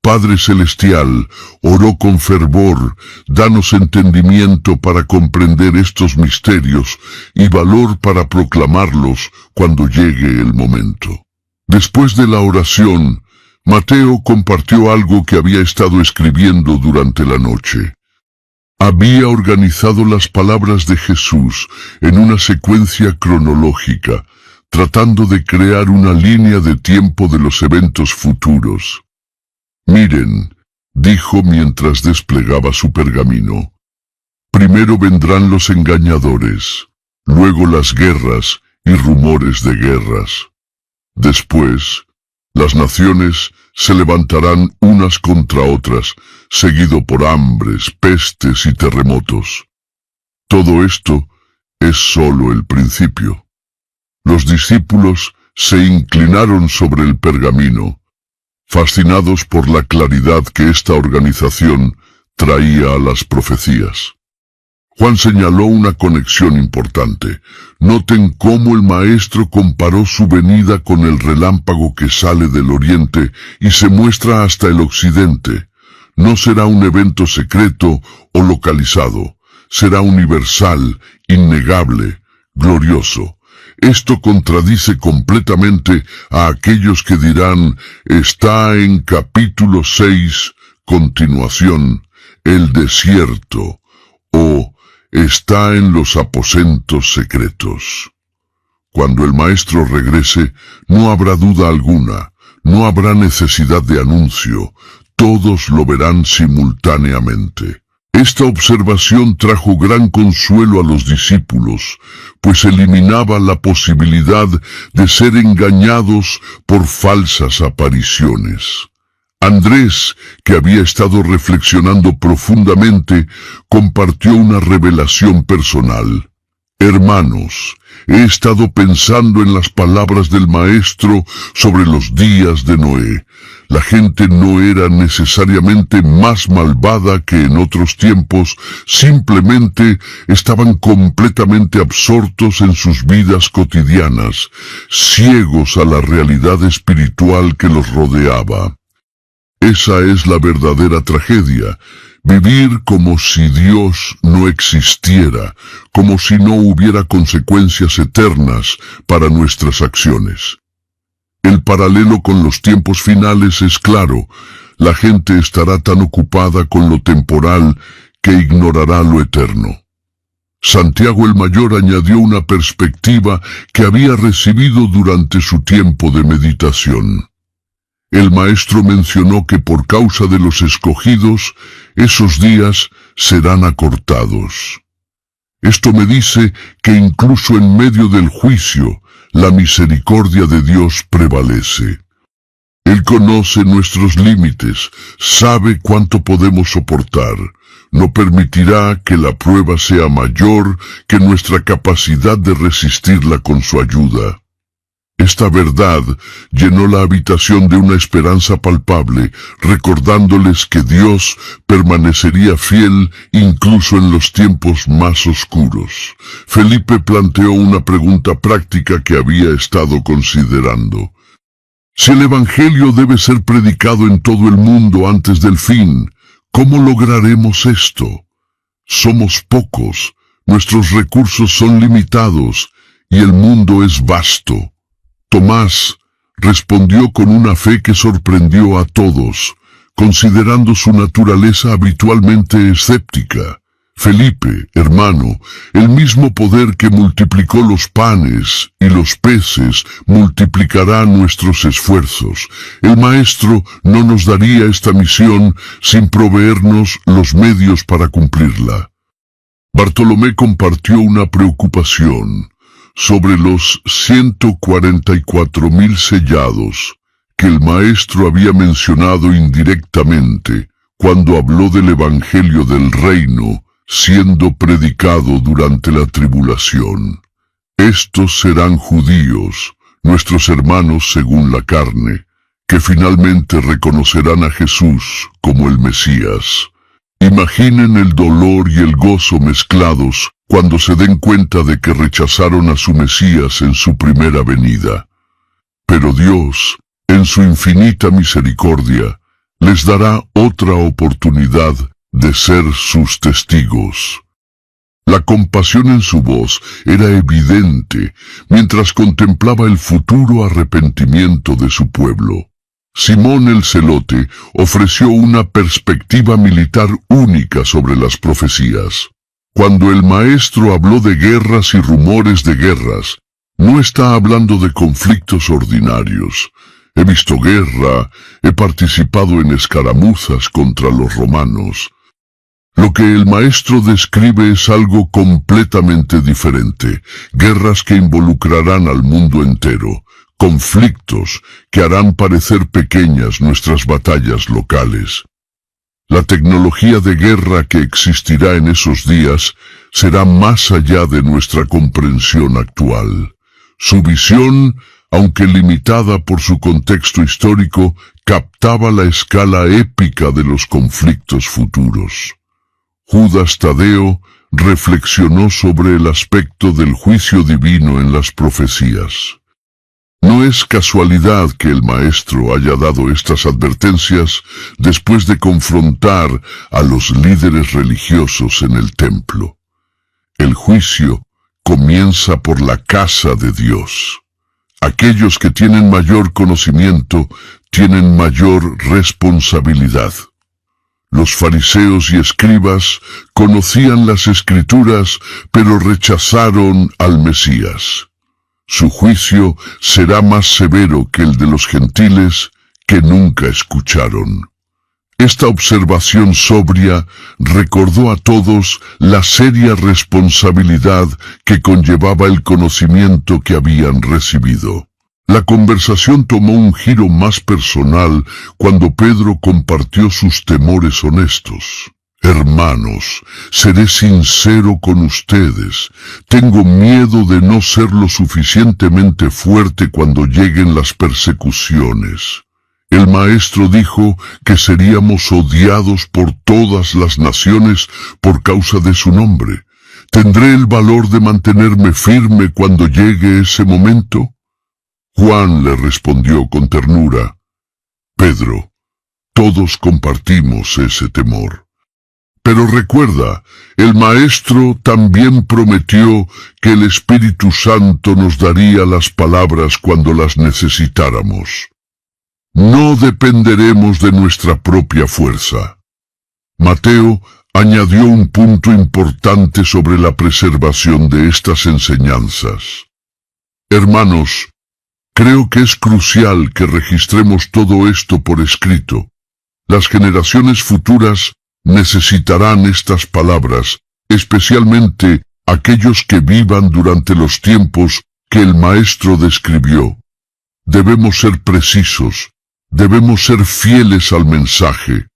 Padre Celestial, oró con fervor, danos entendimiento para comprender estos misterios y valor para proclamarlos cuando llegue el momento. Después de la oración, Mateo compartió algo que había estado escribiendo durante la noche. Había organizado las palabras de Jesús en una secuencia cronológica, tratando de crear una línea de tiempo de los eventos futuros. Miren, dijo mientras desplegaba su pergamino, primero vendrán los engañadores, luego las guerras y rumores de guerras. Después, las naciones se levantarán unas contra otras, seguido por hambres, pestes y terremotos. Todo esto es sólo el principio. Los discípulos se inclinaron sobre el pergamino, fascinados por la claridad que esta organización traía a las profecías. Juan señaló una conexión importante. Noten cómo el maestro comparó su venida con el relámpago que sale del oriente y se muestra hasta el occidente. No será un evento secreto o localizado, será universal, innegable, glorioso. Esto contradice completamente a aquellos que dirán, está en capítulo 6, continuación, el desierto, o está en los aposentos secretos. Cuando el maestro regrese, no habrá duda alguna, no habrá necesidad de anuncio, todos lo verán simultáneamente. Esta observación trajo gran consuelo a los discípulos, pues eliminaba la posibilidad de ser engañados por falsas apariciones. Andrés, que había estado reflexionando profundamente, compartió una revelación personal. Hermanos, he estado pensando en las palabras del Maestro sobre los días de Noé. La gente no era necesariamente más malvada que en otros tiempos, simplemente estaban completamente absortos en sus vidas cotidianas, ciegos a la realidad espiritual que los rodeaba. Esa es la verdadera tragedia, vivir como si Dios no existiera, como si no hubiera consecuencias eternas para nuestras acciones. El paralelo con los tiempos finales es claro, la gente estará tan ocupada con lo temporal que ignorará lo eterno. Santiago el Mayor añadió una perspectiva que había recibido durante su tiempo de meditación. El maestro mencionó que por causa de los escogidos, esos días serán acortados. Esto me dice que incluso en medio del juicio, la misericordia de Dios prevalece. Él conoce nuestros límites, sabe cuánto podemos soportar. No permitirá que la prueba sea mayor que nuestra capacidad de resistirla con su ayuda. Esta verdad llenó la habitación de una esperanza palpable, recordándoles que Dios permanecería fiel incluso en los tiempos más oscuros. Felipe planteó una pregunta práctica que había estado considerando. Si el Evangelio debe ser predicado en todo el mundo antes del fin, ¿cómo lograremos esto? Somos pocos, nuestros recursos son limitados y el mundo es vasto. Tomás respondió con una fe que sorprendió a todos, considerando su naturaleza habitualmente escéptica. Felipe, hermano, el mismo poder que multiplicó los panes y los peces, multiplicará nuestros esfuerzos. El Maestro no nos daría esta misión sin proveernos los medios para cumplirla. Bartolomé compartió una preocupación sobre los 144,000 sellados que el Maestro había mencionado indirectamente cuando habló del Evangelio del Reino siendo predicado durante la tribulación. Estos serán judíos, nuestros hermanos según la carne, que finalmente reconocerán a Jesús como el Mesías. Imaginen el dolor y el gozo mezclados cuando se den cuenta de que rechazaron a su Mesías en su primera venida. Pero Dios, en su infinita misericordia, les dará otra oportunidad de ser sus testigos. La compasión en su voz era evidente mientras contemplaba el futuro arrepentimiento de su pueblo. Simón el Celote ofreció una perspectiva militar única sobre las profecías. Cuando el Maestro habló de guerras y rumores de guerras, no está hablando de conflictos ordinarios. He visto guerra, he participado en escaramuzas contra los romanos. Lo que el maestro describe es algo completamente diferente, guerras que involucrarán al mundo entero, conflictos que harán parecer pequeñas nuestras batallas locales. La tecnología de guerra que existirá en esos días será más allá de nuestra comprensión actual. Su visión, aunque limitada por su contexto histórico, captaba la escala épica de los conflictos futuros. Judas Tadeo reflexionó sobre el aspecto del juicio divino en las profecías. No es casualidad que el maestro haya dado estas advertencias después de confrontar a los líderes religiosos en el templo. El juicio comienza por la casa de Dios. Aquellos que tienen mayor conocimiento tienen mayor responsabilidad. Los fariseos y escribas conocían las Escrituras, pero rechazaron al Mesías. Su juicio será más severo que el de los gentiles que nunca escucharon. Esta observación sobria recordó a todos la seria responsabilidad que conllevaba el conocimiento que habían recibido. La conversación tomó un giro más personal cuando Pedro compartió sus temores honestos. Hermanos, seré sincero con ustedes. Tengo miedo de no ser lo suficientemente fuerte cuando lleguen las persecuciones. El maestro dijo que seríamos odiados por todas las naciones por causa de su nombre. ¿Tendré el valor de mantenerme firme cuando llegue ese momento? Juan le respondió con ternura: Pedro, todos compartimos ese temor. Pero recuerda, el Maestro también prometió que el Espíritu Santo nos daría las palabras cuando las necesitáramos. No dependeremos de nuestra propia fuerza. Mateo añadió un punto importante sobre la preservación de estas enseñanzas. Hermanos, creo que es crucial que registremos todo esto por escrito. Las generaciones futuras necesitarán estas palabras, especialmente aquellos que vivan durante los tiempos que el Maestro describió. Debemos ser precisos, debemos ser fieles al mensaje.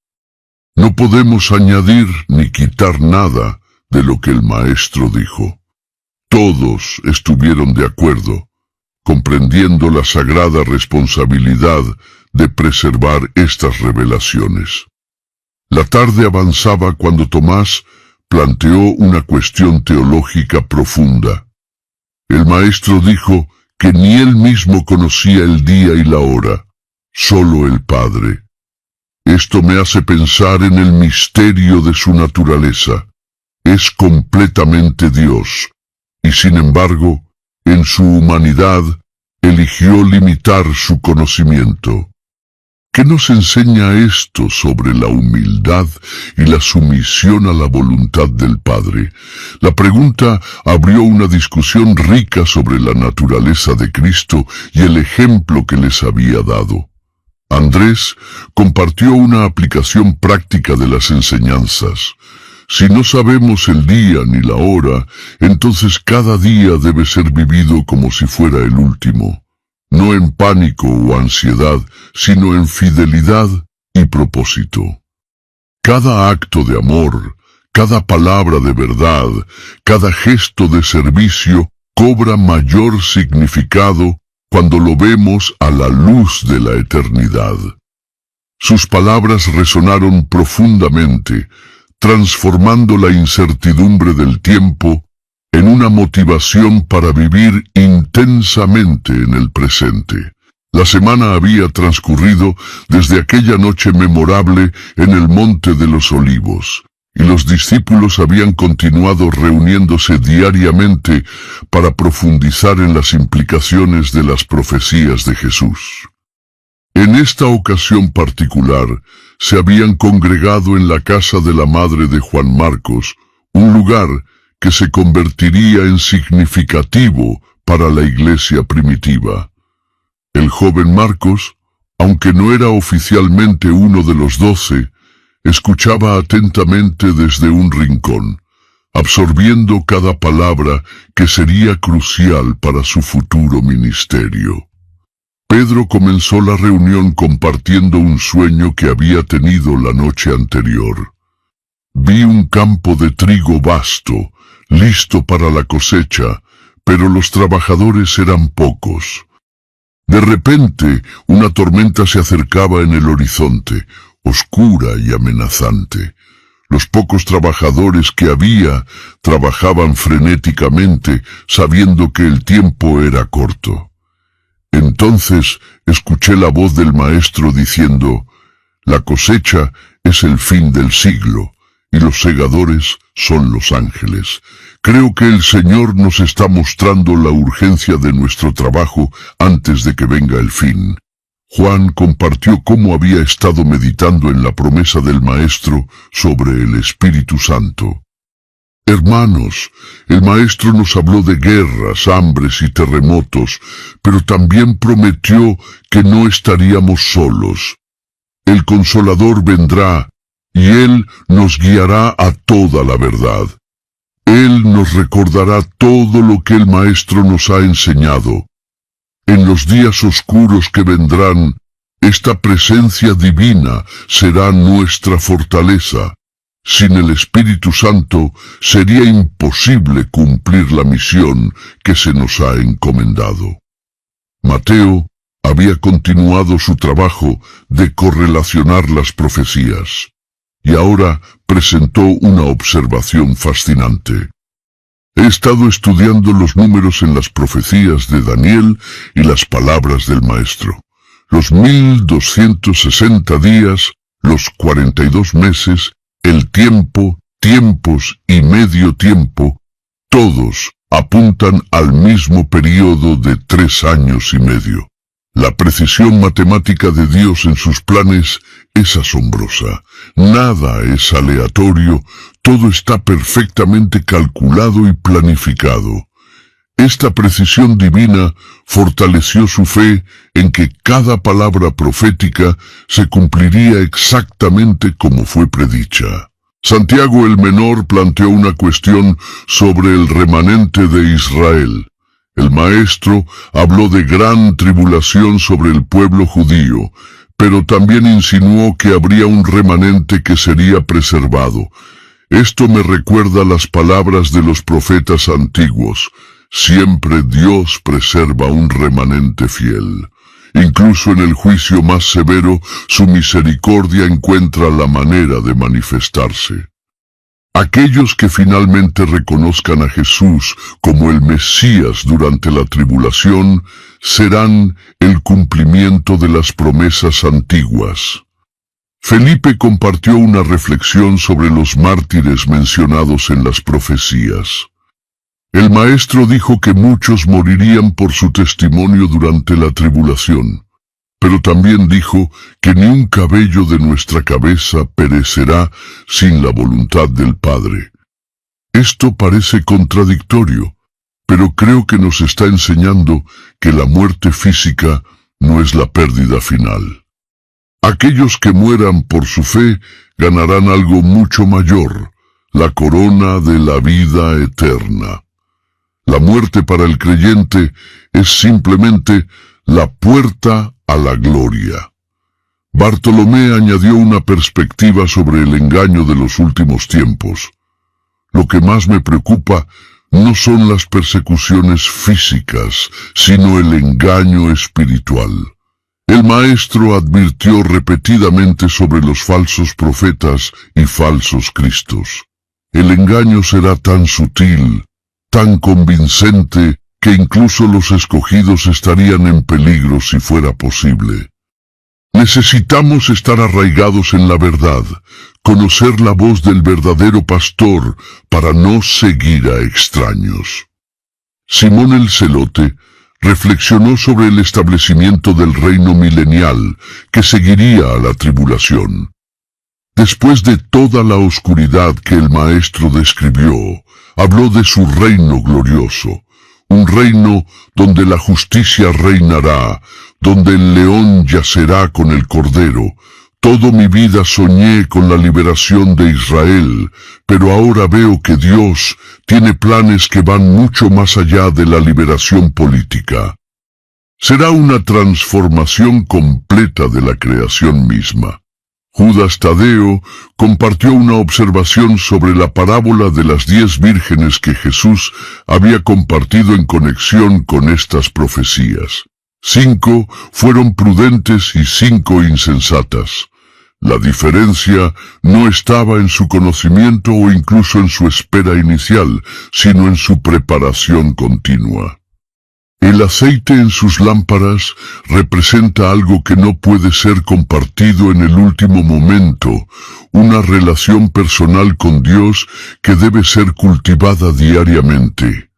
No podemos añadir ni quitar nada de lo que el Maestro dijo. Todos estuvieron de acuerdo, comprendiendo la sagrada responsabilidad de preservar estas revelaciones. La tarde avanzaba cuando Tomás planteó una cuestión teológica profunda. El maestro dijo que ni él mismo conocía el día y la hora, solo el Padre. Esto me hace pensar en el misterio de su naturaleza. Es completamente Dios, y sin embargo, en su humanidad, eligió limitar su conocimiento. ¿Qué nos enseña esto sobre la humildad y la sumisión a la voluntad del Padre? La pregunta abrió una discusión rica sobre la naturaleza de Cristo y el ejemplo que les había dado. Andrés compartió una aplicación práctica de las enseñanzas. Si no sabemos el día ni la hora, entonces cada día debe ser vivido como si fuera el último. No en pánico o ansiedad, sino en fidelidad y propósito. Cada acto de amor, cada palabra de verdad, cada gesto de servicio cobra mayor significado cuando lo vemos a la luz de la eternidad. Sus palabras resonaron profundamente, transformando la incertidumbre del tiempo en una motivación para vivir intensamente en el presente. La semana había transcurrido desde aquella noche memorable en el Monte de los Olivos, y los discípulos habían continuado reuniéndose diariamente para profundizar en las implicaciones de las profecías de Jesús. En esta ocasión particular, se habían congregado en la casa de la madre de Juan Marcos, un lugar que se convertiría en significativo para la iglesia primitiva. El joven Marcos, aunque no era oficialmente uno de los 12, Escuchaba atentamente desde un rincón, absorbiendo cada palabra que sería crucial para su futuro ministerio. Pedro comenzó la reunión compartiendo un sueño que había tenido la noche anterior. Vi un campo de trigo vasto, listo para la cosecha, pero los trabajadores eran pocos. De repente, una tormenta se acercaba en el horizonte, oscura y amenazante. Los pocos trabajadores que había trabajaban frenéticamente, sabiendo que el tiempo era corto. Entonces escuché la voz del maestro diciendo: «La cosecha es el fin del siglo, y los segadores son los ángeles». Creo que el Señor nos está mostrando la urgencia de nuestro trabajo antes de que venga el fin. Juan compartió cómo había estado meditando en la promesa del Maestro sobre el Espíritu Santo. Hermanos, el Maestro nos habló de guerras, hambres y terremotos, pero también prometió que no estaríamos solos. El Consolador vendrá, y Él nos guiará a toda la verdad. Él nos recordará todo lo que el Maestro nos ha enseñado. En los días oscuros que vendrán, esta presencia divina será nuestra fortaleza. Sin el Espíritu Santo sería imposible cumplir la misión que se nos ha encomendado. Mateo había continuado su trabajo de correlacionar las profecías, y ahora presentó una observación fascinante. He estado estudiando los números en las profecías de Daniel y las palabras del Maestro. Los 1260 días, los 42 meses, el tiempo, tiempos y medio tiempo, todos apuntan al mismo período de 3 años y medio. La precisión matemática de Dios en sus planes es asombrosa. Nada es aleatorio, todo está perfectamente calculado y planificado. Esta precisión divina fortaleció su fe en que cada palabra profética se cumpliría exactamente como fue predicha. Santiago el Menor planteó una cuestión sobre el remanente de Israel. El Maestro habló de gran tribulación sobre el pueblo judío, pero también insinuó que habría un remanente que sería preservado. Esto me recuerda las palabras de los profetas antiguos: siempre Dios preserva un remanente fiel. Incluso en el juicio más severo, su misericordia encuentra la manera de manifestarse. Aquellos que finalmente reconozcan a Jesús como el Mesías durante la tribulación serán el cumplimiento de las promesas antiguas. Felipe compartió una reflexión sobre los mártires mencionados en las profecías. El Maestro dijo que muchos morirían por su testimonio durante la tribulación, pero también dijo que ni un cabello de nuestra cabeza perecerá sin la voluntad del Padre. Esto parece contradictorio, pero creo que nos está enseñando que la muerte física no es la pérdida final. Aquellos que mueran por su fe ganarán algo mucho mayor, la corona de la vida eterna. La muerte para el creyente es simplemente la puerta a la gloria. Bartolomé añadió una perspectiva sobre el engaño de los últimos tiempos. Lo que más me preocupa no son las persecuciones físicas, sino el engaño espiritual. El Maestro advirtió repetidamente sobre los falsos profetas y falsos cristos. El engaño será tan sutil, tan convincente, que incluso los escogidos estarían en peligro si fuera posible. Necesitamos estar arraigados en la verdad, conocer la voz del verdadero pastor para no seguir a extraños. Simón el Celote reflexionó sobre el establecimiento del reino milenial que seguiría a la tribulación. Después de toda la oscuridad que el Maestro describió, habló de su reino glorioso, un reino donde la justicia reinará, donde el león yacerá con el cordero, Toda mi vida soñé con la liberación de Israel, pero ahora veo que Dios tiene planes que van mucho más allá de la liberación política. Será una transformación completa de la creación misma. Judas Tadeo compartió una observación sobre la parábola de las 10 vírgenes que Jesús había compartido en conexión con estas profecías. 5 fueron prudentes y 5 insensatas. La diferencia no estaba en su conocimiento o incluso en su espera inicial, sino en su preparación continua. El aceite en sus lámparas representa algo que no puede ser compartido en el último momento, una relación personal con Dios que debe ser cultivada diariamente.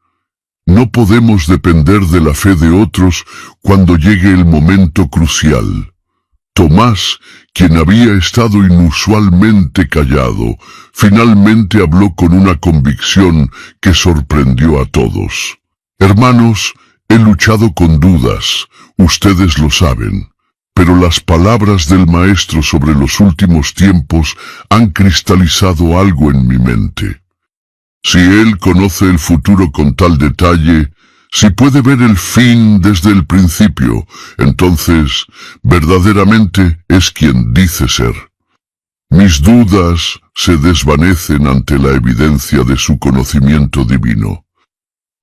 No podemos depender de la fe de otros cuando llegue el momento crucial. Tomás, quien había estado inusualmente callado, finalmente habló con una convicción que sorprendió a todos. Hermanos, he luchado con dudas, ustedes lo saben, pero las palabras del Maestro sobre los últimos tiempos han cristalizado algo en mi mente. Si Él conoce el futuro con tal detalle, si puede ver el fin desde el principio, entonces verdaderamente es quien dice ser. Mis dudas se desvanecen ante la evidencia de su conocimiento divino.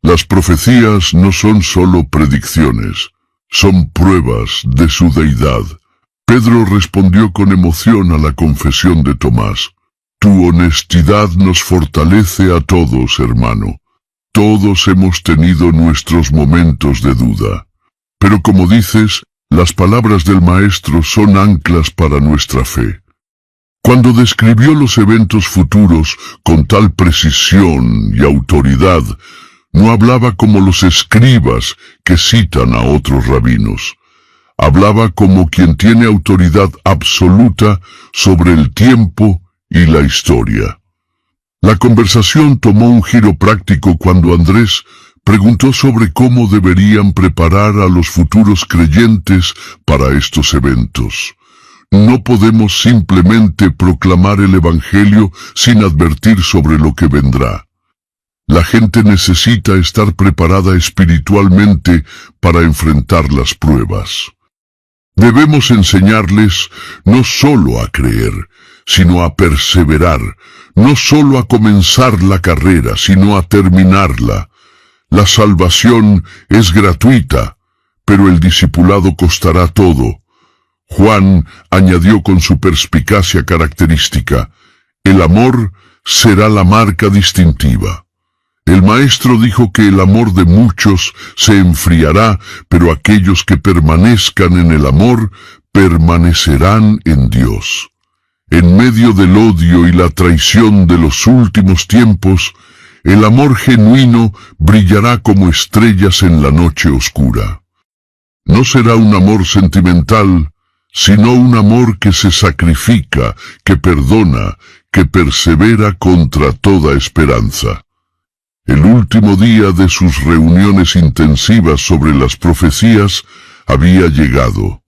Las profecías no son solo predicciones, son pruebas de su deidad. Pedro respondió con emoción a la confesión de Tomás. Tu honestidad nos fortalece a todos, hermano. Todos hemos tenido nuestros momentos de duda. Pero como dices, las palabras del Maestro son anclas para nuestra fe. Cuando describió los eventos futuros con tal precisión y autoridad, no hablaba como los escribas que citan a otros rabinos. Hablaba como quien tiene autoridad absoluta sobre el tiempo y la historia. La conversación tomó un giro práctico cuando Andrés preguntó sobre cómo deberían preparar a los futuros creyentes para estos eventos. No podemos simplemente proclamar el Evangelio sin advertir sobre lo que vendrá. La gente necesita estar preparada espiritualmente para enfrentar las pruebas. Debemos enseñarles no solo a creer, sino a perseverar, no solo a comenzar la carrera, sino a terminarla. La salvación es gratuita, pero el discipulado costará todo. Juan añadió con su perspicacia característica, el amor será la marca distintiva. El Maestro dijo que el amor de muchos se enfriará, pero aquellos que permanezcan en el amor permanecerán en Dios. En medio del odio y la traición de los últimos tiempos, el amor genuino brillará como estrellas en la noche oscura. No será un amor sentimental, sino un amor que se sacrifica, que perdona, que persevera contra toda esperanza. El último día de sus reuniones intensivas sobre las profecías había llegado.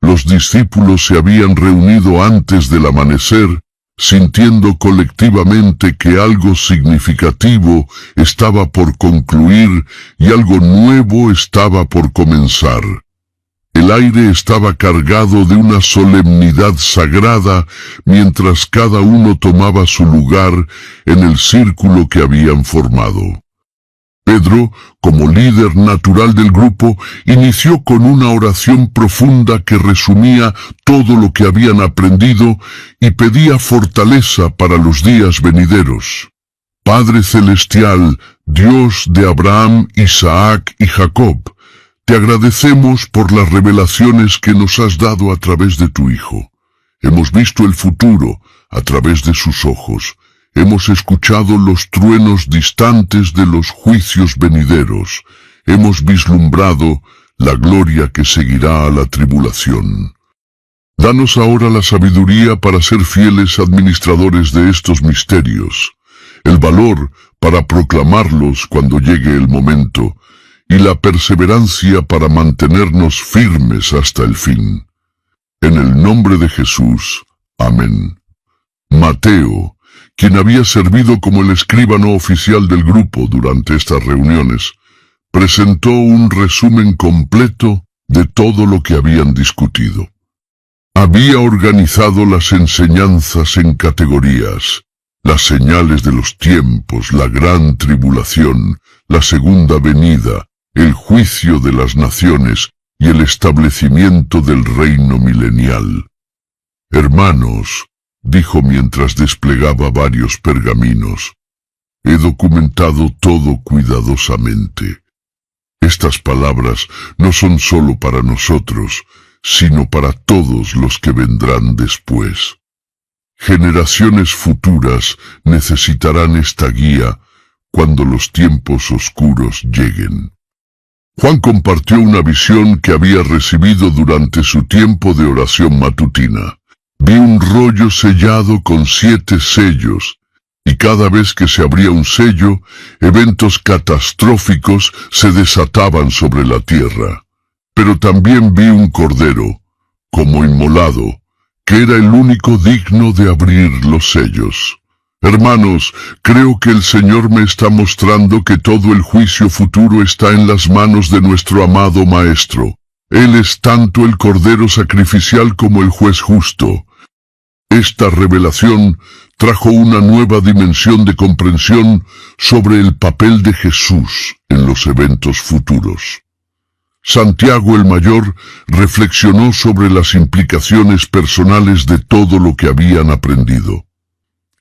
Los discípulos se habían reunido antes del amanecer, sintiendo colectivamente que algo significativo estaba por concluir y algo nuevo estaba por comenzar. El aire estaba cargado de una solemnidad sagrada mientras cada uno tomaba su lugar en el círculo que habían formado. Pedro, como líder natural del grupo, inició con una oración profunda que resumía todo lo que habían aprendido y pedía fortaleza para los días venideros. Padre Celestial, Dios de Abraham, Isaac y Jacob, te agradecemos por las revelaciones que nos has dado a través de tu Hijo. Hemos visto el futuro a través de sus ojos. Hemos escuchado los truenos distantes de los juicios venideros. Hemos vislumbrado la gloria que seguirá a la tribulación. Danos ahora la sabiduría para ser fieles administradores de estos misterios, el valor para proclamarlos cuando llegue el momento, y la perseverancia para mantenernos firmes hasta el fin. En el nombre de Jesús. Amén. Mateo, quien había servido como el escribano oficial del grupo durante estas reuniones, presentó un resumen completo de todo lo que habían discutido. Había organizado las enseñanzas en categorías: las señales de los tiempos, la gran tribulación, la segunda venida, el juicio de las naciones y el establecimiento del reino milenial. Hermanos, dijo mientras desplegaba varios pergaminos, he documentado todo cuidadosamente. Estas palabras no son solo para nosotros, sino para todos los que vendrán después. Generaciones futuras necesitarán esta guía cuando los tiempos oscuros lleguen. Juan compartió una visión que había recibido durante su tiempo de oración matutina. Vi un rollo sellado con 7 sellos, y cada vez que se abría un sello, eventos catastróficos se desataban sobre la tierra. Pero también vi un cordero, como inmolado, que era el único digno de abrir los sellos. Hermanos, creo que el Señor me está mostrando que todo el juicio futuro está en las manos de nuestro amado Maestro. Él es tanto el Cordero sacrificial como el juez justo. Esta revelación trajo una nueva dimensión de comprensión sobre el papel de Jesús en los eventos futuros. Santiago el Mayor reflexionó sobre las implicaciones personales de todo lo que habían aprendido.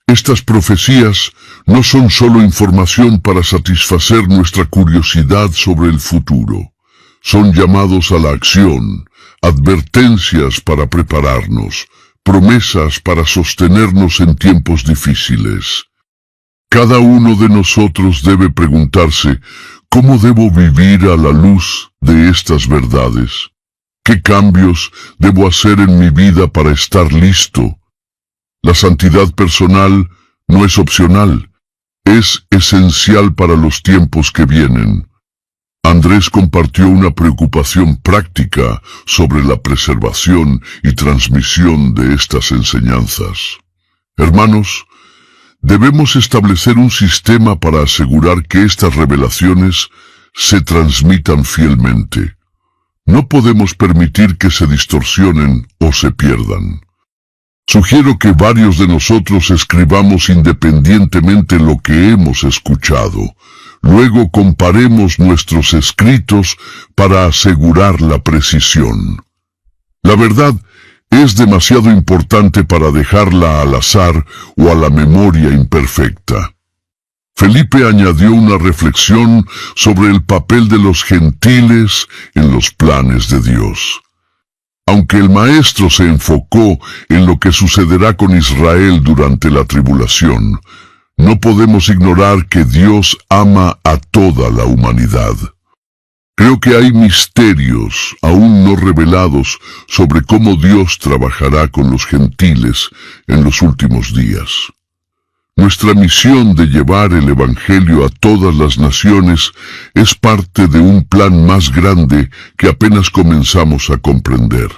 Estas profecías no son solo información para satisfacer nuestra curiosidad sobre el futuro. Son llamados a la acción, advertencias para prepararnos, promesas para sostenernos en tiempos difíciles. Cada uno de nosotros debe preguntarse, ¿cómo debo vivir a la luz de estas verdades? ¿Qué cambios debo hacer en mi vida para estar listo? La santidad personal no es opcional, es esencial para los tiempos que vienen. Andrés compartió una preocupación práctica sobre la preservación y transmisión de estas enseñanzas. Hermanos, debemos establecer un sistema para asegurar que estas revelaciones se transmitan fielmente. No podemos permitir que se distorsionen o se pierdan. Sugiero que varios de nosotros escribamos independientemente lo que hemos escuchado. Luego comparemos nuestros escritos para asegurar la precisión. La verdad es demasiado importante para dejarla al azar o a la memoria imperfecta. Felipe añadió una reflexión sobre el papel de los gentiles en los planes de Dios. Aunque el Maestro se enfocó en lo que sucederá con Israel durante la tribulación, no podemos ignorar que Dios ama a toda la humanidad. Creo que hay misterios aún no revelados sobre cómo Dios trabajará con los gentiles en los últimos días. Nuestra misión de llevar el Evangelio a todas las naciones es parte de un plan más grande que apenas comenzamos a comprender.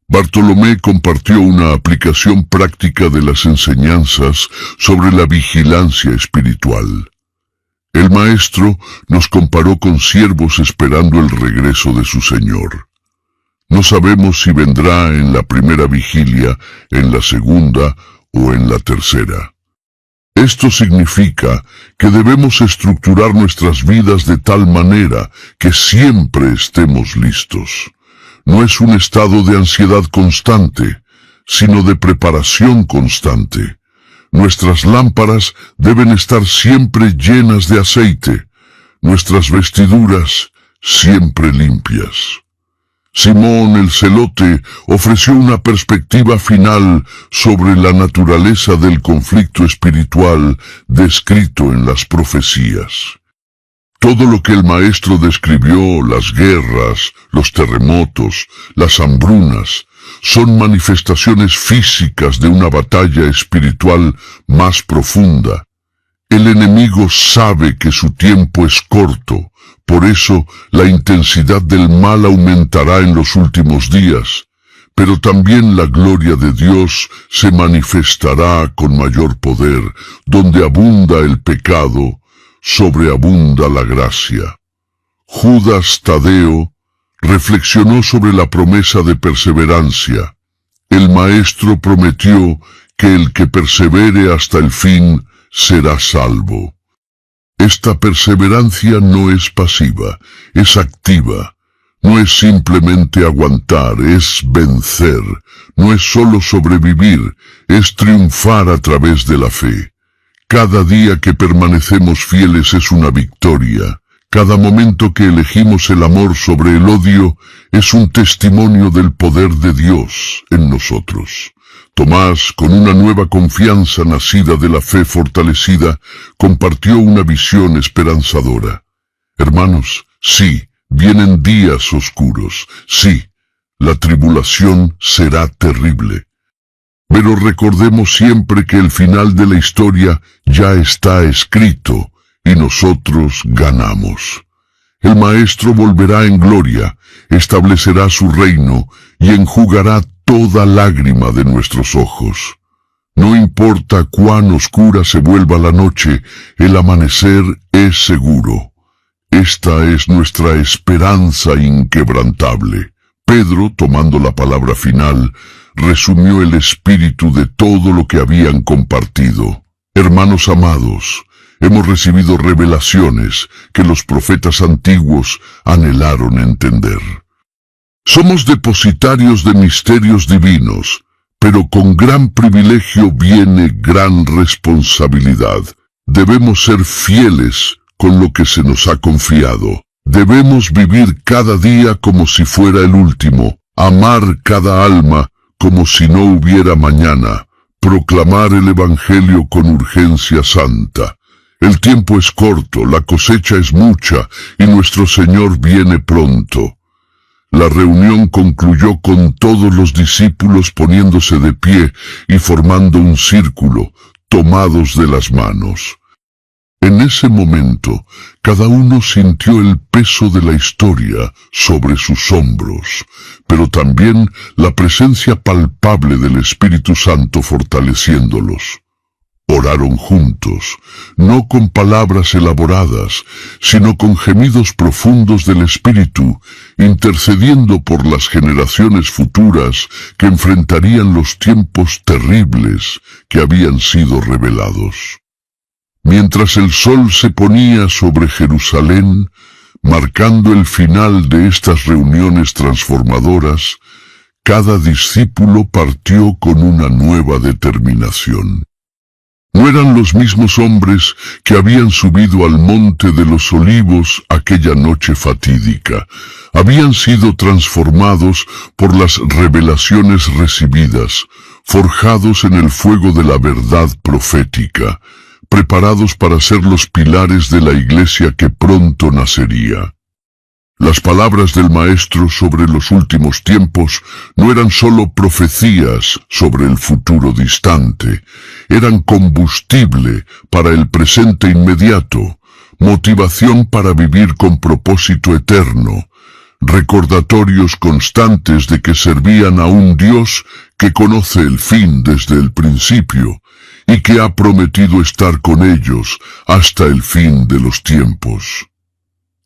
Bartolomé compartió una aplicación práctica de las enseñanzas sobre la vigilancia espiritual. El Maestro nos comparó con siervos esperando el regreso de su Señor. No sabemos si vendrá en la primera vigilia, en la segunda o en la tercera. Esto significa que debemos estructurar nuestras vidas de tal manera que siempre estemos listos. No es un estado de ansiedad constante, sino de preparación constante. Nuestras lámparas deben estar siempre llenas de aceite, nuestras vestiduras siempre limpias. Simón el Celote ofreció una perspectiva final sobre la naturaleza del conflicto espiritual descrito en las profecías. Todo lo que el Maestro describió, las guerras, los terremotos, las hambrunas, son manifestaciones físicas de una batalla espiritual más profunda. El enemigo sabe que su tiempo es corto. Por eso, la intensidad del mal aumentará en los últimos días, pero también la gloria de Dios se manifestará con mayor poder. Donde abunda el pecado, sobreabunda la gracia. Judas Tadeo reflexionó sobre la promesa de perseverancia. El Maestro prometió que el que persevere hasta el fin será salvo. Esta perseverancia no es pasiva, es activa. No es simplemente aguantar, es vencer. No es solo sobrevivir, es triunfar a través de la fe. Cada día que permanecemos fieles es una victoria. Cada momento que elegimos el amor sobre el odio es un testimonio del poder de Dios en nosotros. Tomás, con una nueva confianza nacida de la fe fortalecida, compartió una visión esperanzadora. Hermanos, sí, vienen días oscuros. Sí, la tribulación será terrible. Pero recordemos siempre que el final de la historia ya está escrito y nosotros ganamos. El Maestro volverá en gloria, establecerá su reino y enjugará toda lágrima de nuestros ojos. No importa cuán oscura se vuelva la noche, el amanecer es seguro. Esta es nuestra esperanza inquebrantable. Pedro, tomando la palabra final, resumió el espíritu de todo lo que habían compartido. Hermanos amados, hemos recibido revelaciones que los profetas antiguos anhelaron entender. Somos depositarios de misterios divinos, pero con gran privilegio viene gran responsabilidad. Debemos ser fieles con lo que se nos ha confiado. Debemos vivir cada día como si fuera el último, amar cada alma como si no hubiera mañana, proclamar el Evangelio con urgencia santa. El tiempo es corto, la cosecha es mucha y nuestro Señor viene pronto. La reunión concluyó con todos los discípulos poniéndose de pie y formando un círculo, tomados de las manos. En ese momento, cada uno sintió el peso de la historia sobre sus hombros, pero también la presencia palpable del Espíritu Santo fortaleciéndolos. Oraron juntos, no con palabras elaboradas, sino con gemidos profundos del Espíritu, intercediendo por las generaciones futuras que enfrentarían los tiempos terribles que habían sido revelados. Mientras el sol se ponía sobre Jerusalén, marcando el final de estas reuniones transformadoras, cada discípulo partió con una nueva determinación. No eran los mismos hombres que habían subido al monte de los olivos aquella noche fatídica. Habían sido transformados por las revelaciones recibidas, forjados en el fuego de la verdad profética, preparados para ser los pilares de la iglesia que pronto nacería. Las palabras del Maestro sobre los últimos tiempos no eran sólo profecías sobre el futuro distante, eran combustible para el presente inmediato, motivación para vivir con propósito eterno, recordatorios constantes de que servían a un Dios que conoce el fin desde el principio y que ha prometido estar con ellos hasta el fin de los tiempos.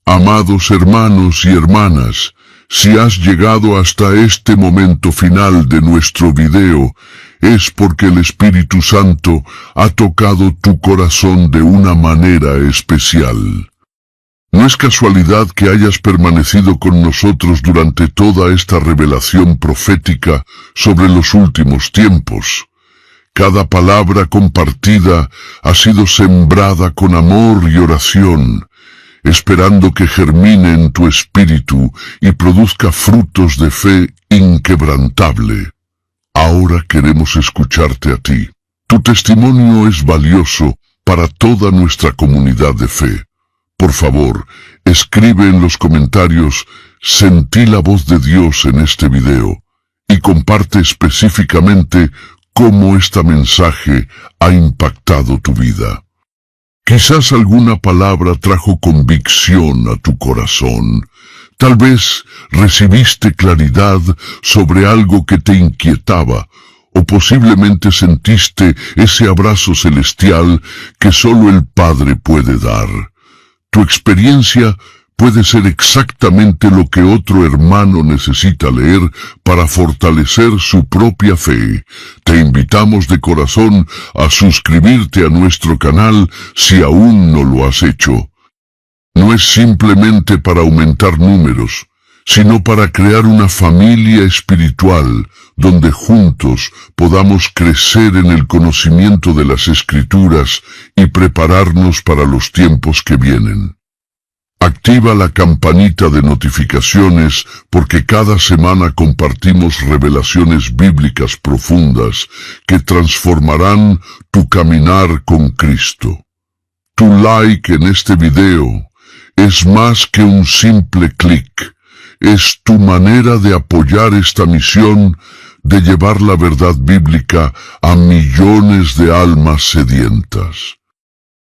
Amados hermanos y hermanas, si has llegado hasta este momento final de nuestro video, es porque el Espíritu Santo ha tocado tu corazón de una manera especial. No es casualidad que hayas permanecido con nosotros durante toda esta revelación profética sobre los últimos tiempos. Cada palabra compartida ha sido sembrada con amor y oración, esperando que germine en tu espíritu y produzca frutos de fe inquebrantable. Ahora queremos escucharte a ti. Tu testimonio es valioso para toda nuestra comunidad de fe. Por favor, escribe en los comentarios «Sentí la voz de Dios en este video» y comparte específicamente cómo este mensaje ha impactado tu vida. Quizás alguna palabra trajo convicción a tu corazón, Tal vez recibiste claridad sobre algo que te inquietaba, o posiblemente sentiste ese abrazo celestial que solo el Padre puede dar. Tu experiencia puede ser exactamente lo que otro hermano necesita leer para fortalecer su propia fe. Te invitamos de corazón a suscribirte a nuestro canal si aún no lo has hecho. No es simplemente para aumentar números, sino para crear una familia espiritual donde juntos podamos crecer en el conocimiento de las Escrituras y prepararnos para los tiempos que vienen. Activa la campanita de notificaciones porque cada semana compartimos revelaciones bíblicas profundas que transformarán tu caminar con Cristo. Tu like en este video es más que un simple clic. Es tu manera de apoyar esta misión de llevar la verdad bíblica a millones de almas sedientas.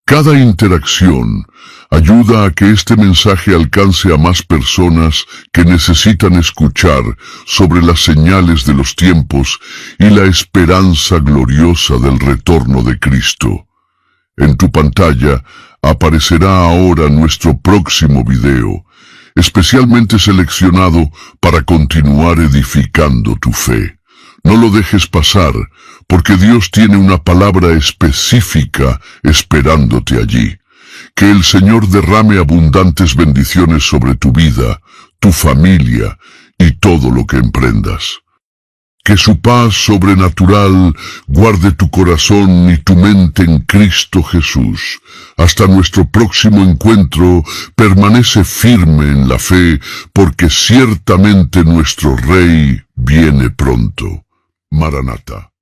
Cada interacción ayuda a que este mensaje alcance a más personas que necesitan escuchar sobre las señales de los tiempos y la esperanza gloriosa del retorno de Cristo. En tu pantalla aparecerá ahora nuestro próximo video, especialmente seleccionado para continuar edificando tu fe. No lo dejes pasar, porque Dios tiene una palabra específica esperándote allí. Que el Señor derrame abundantes bendiciones sobre tu vida, tu familia y todo lo que emprendas. Que su paz sobrenatural guarde tu corazón y tu mente en Cristo Jesús. Hasta nuestro próximo encuentro, permanece firme en la fe, porque ciertamente nuestro Rey viene pronto. Maranatha.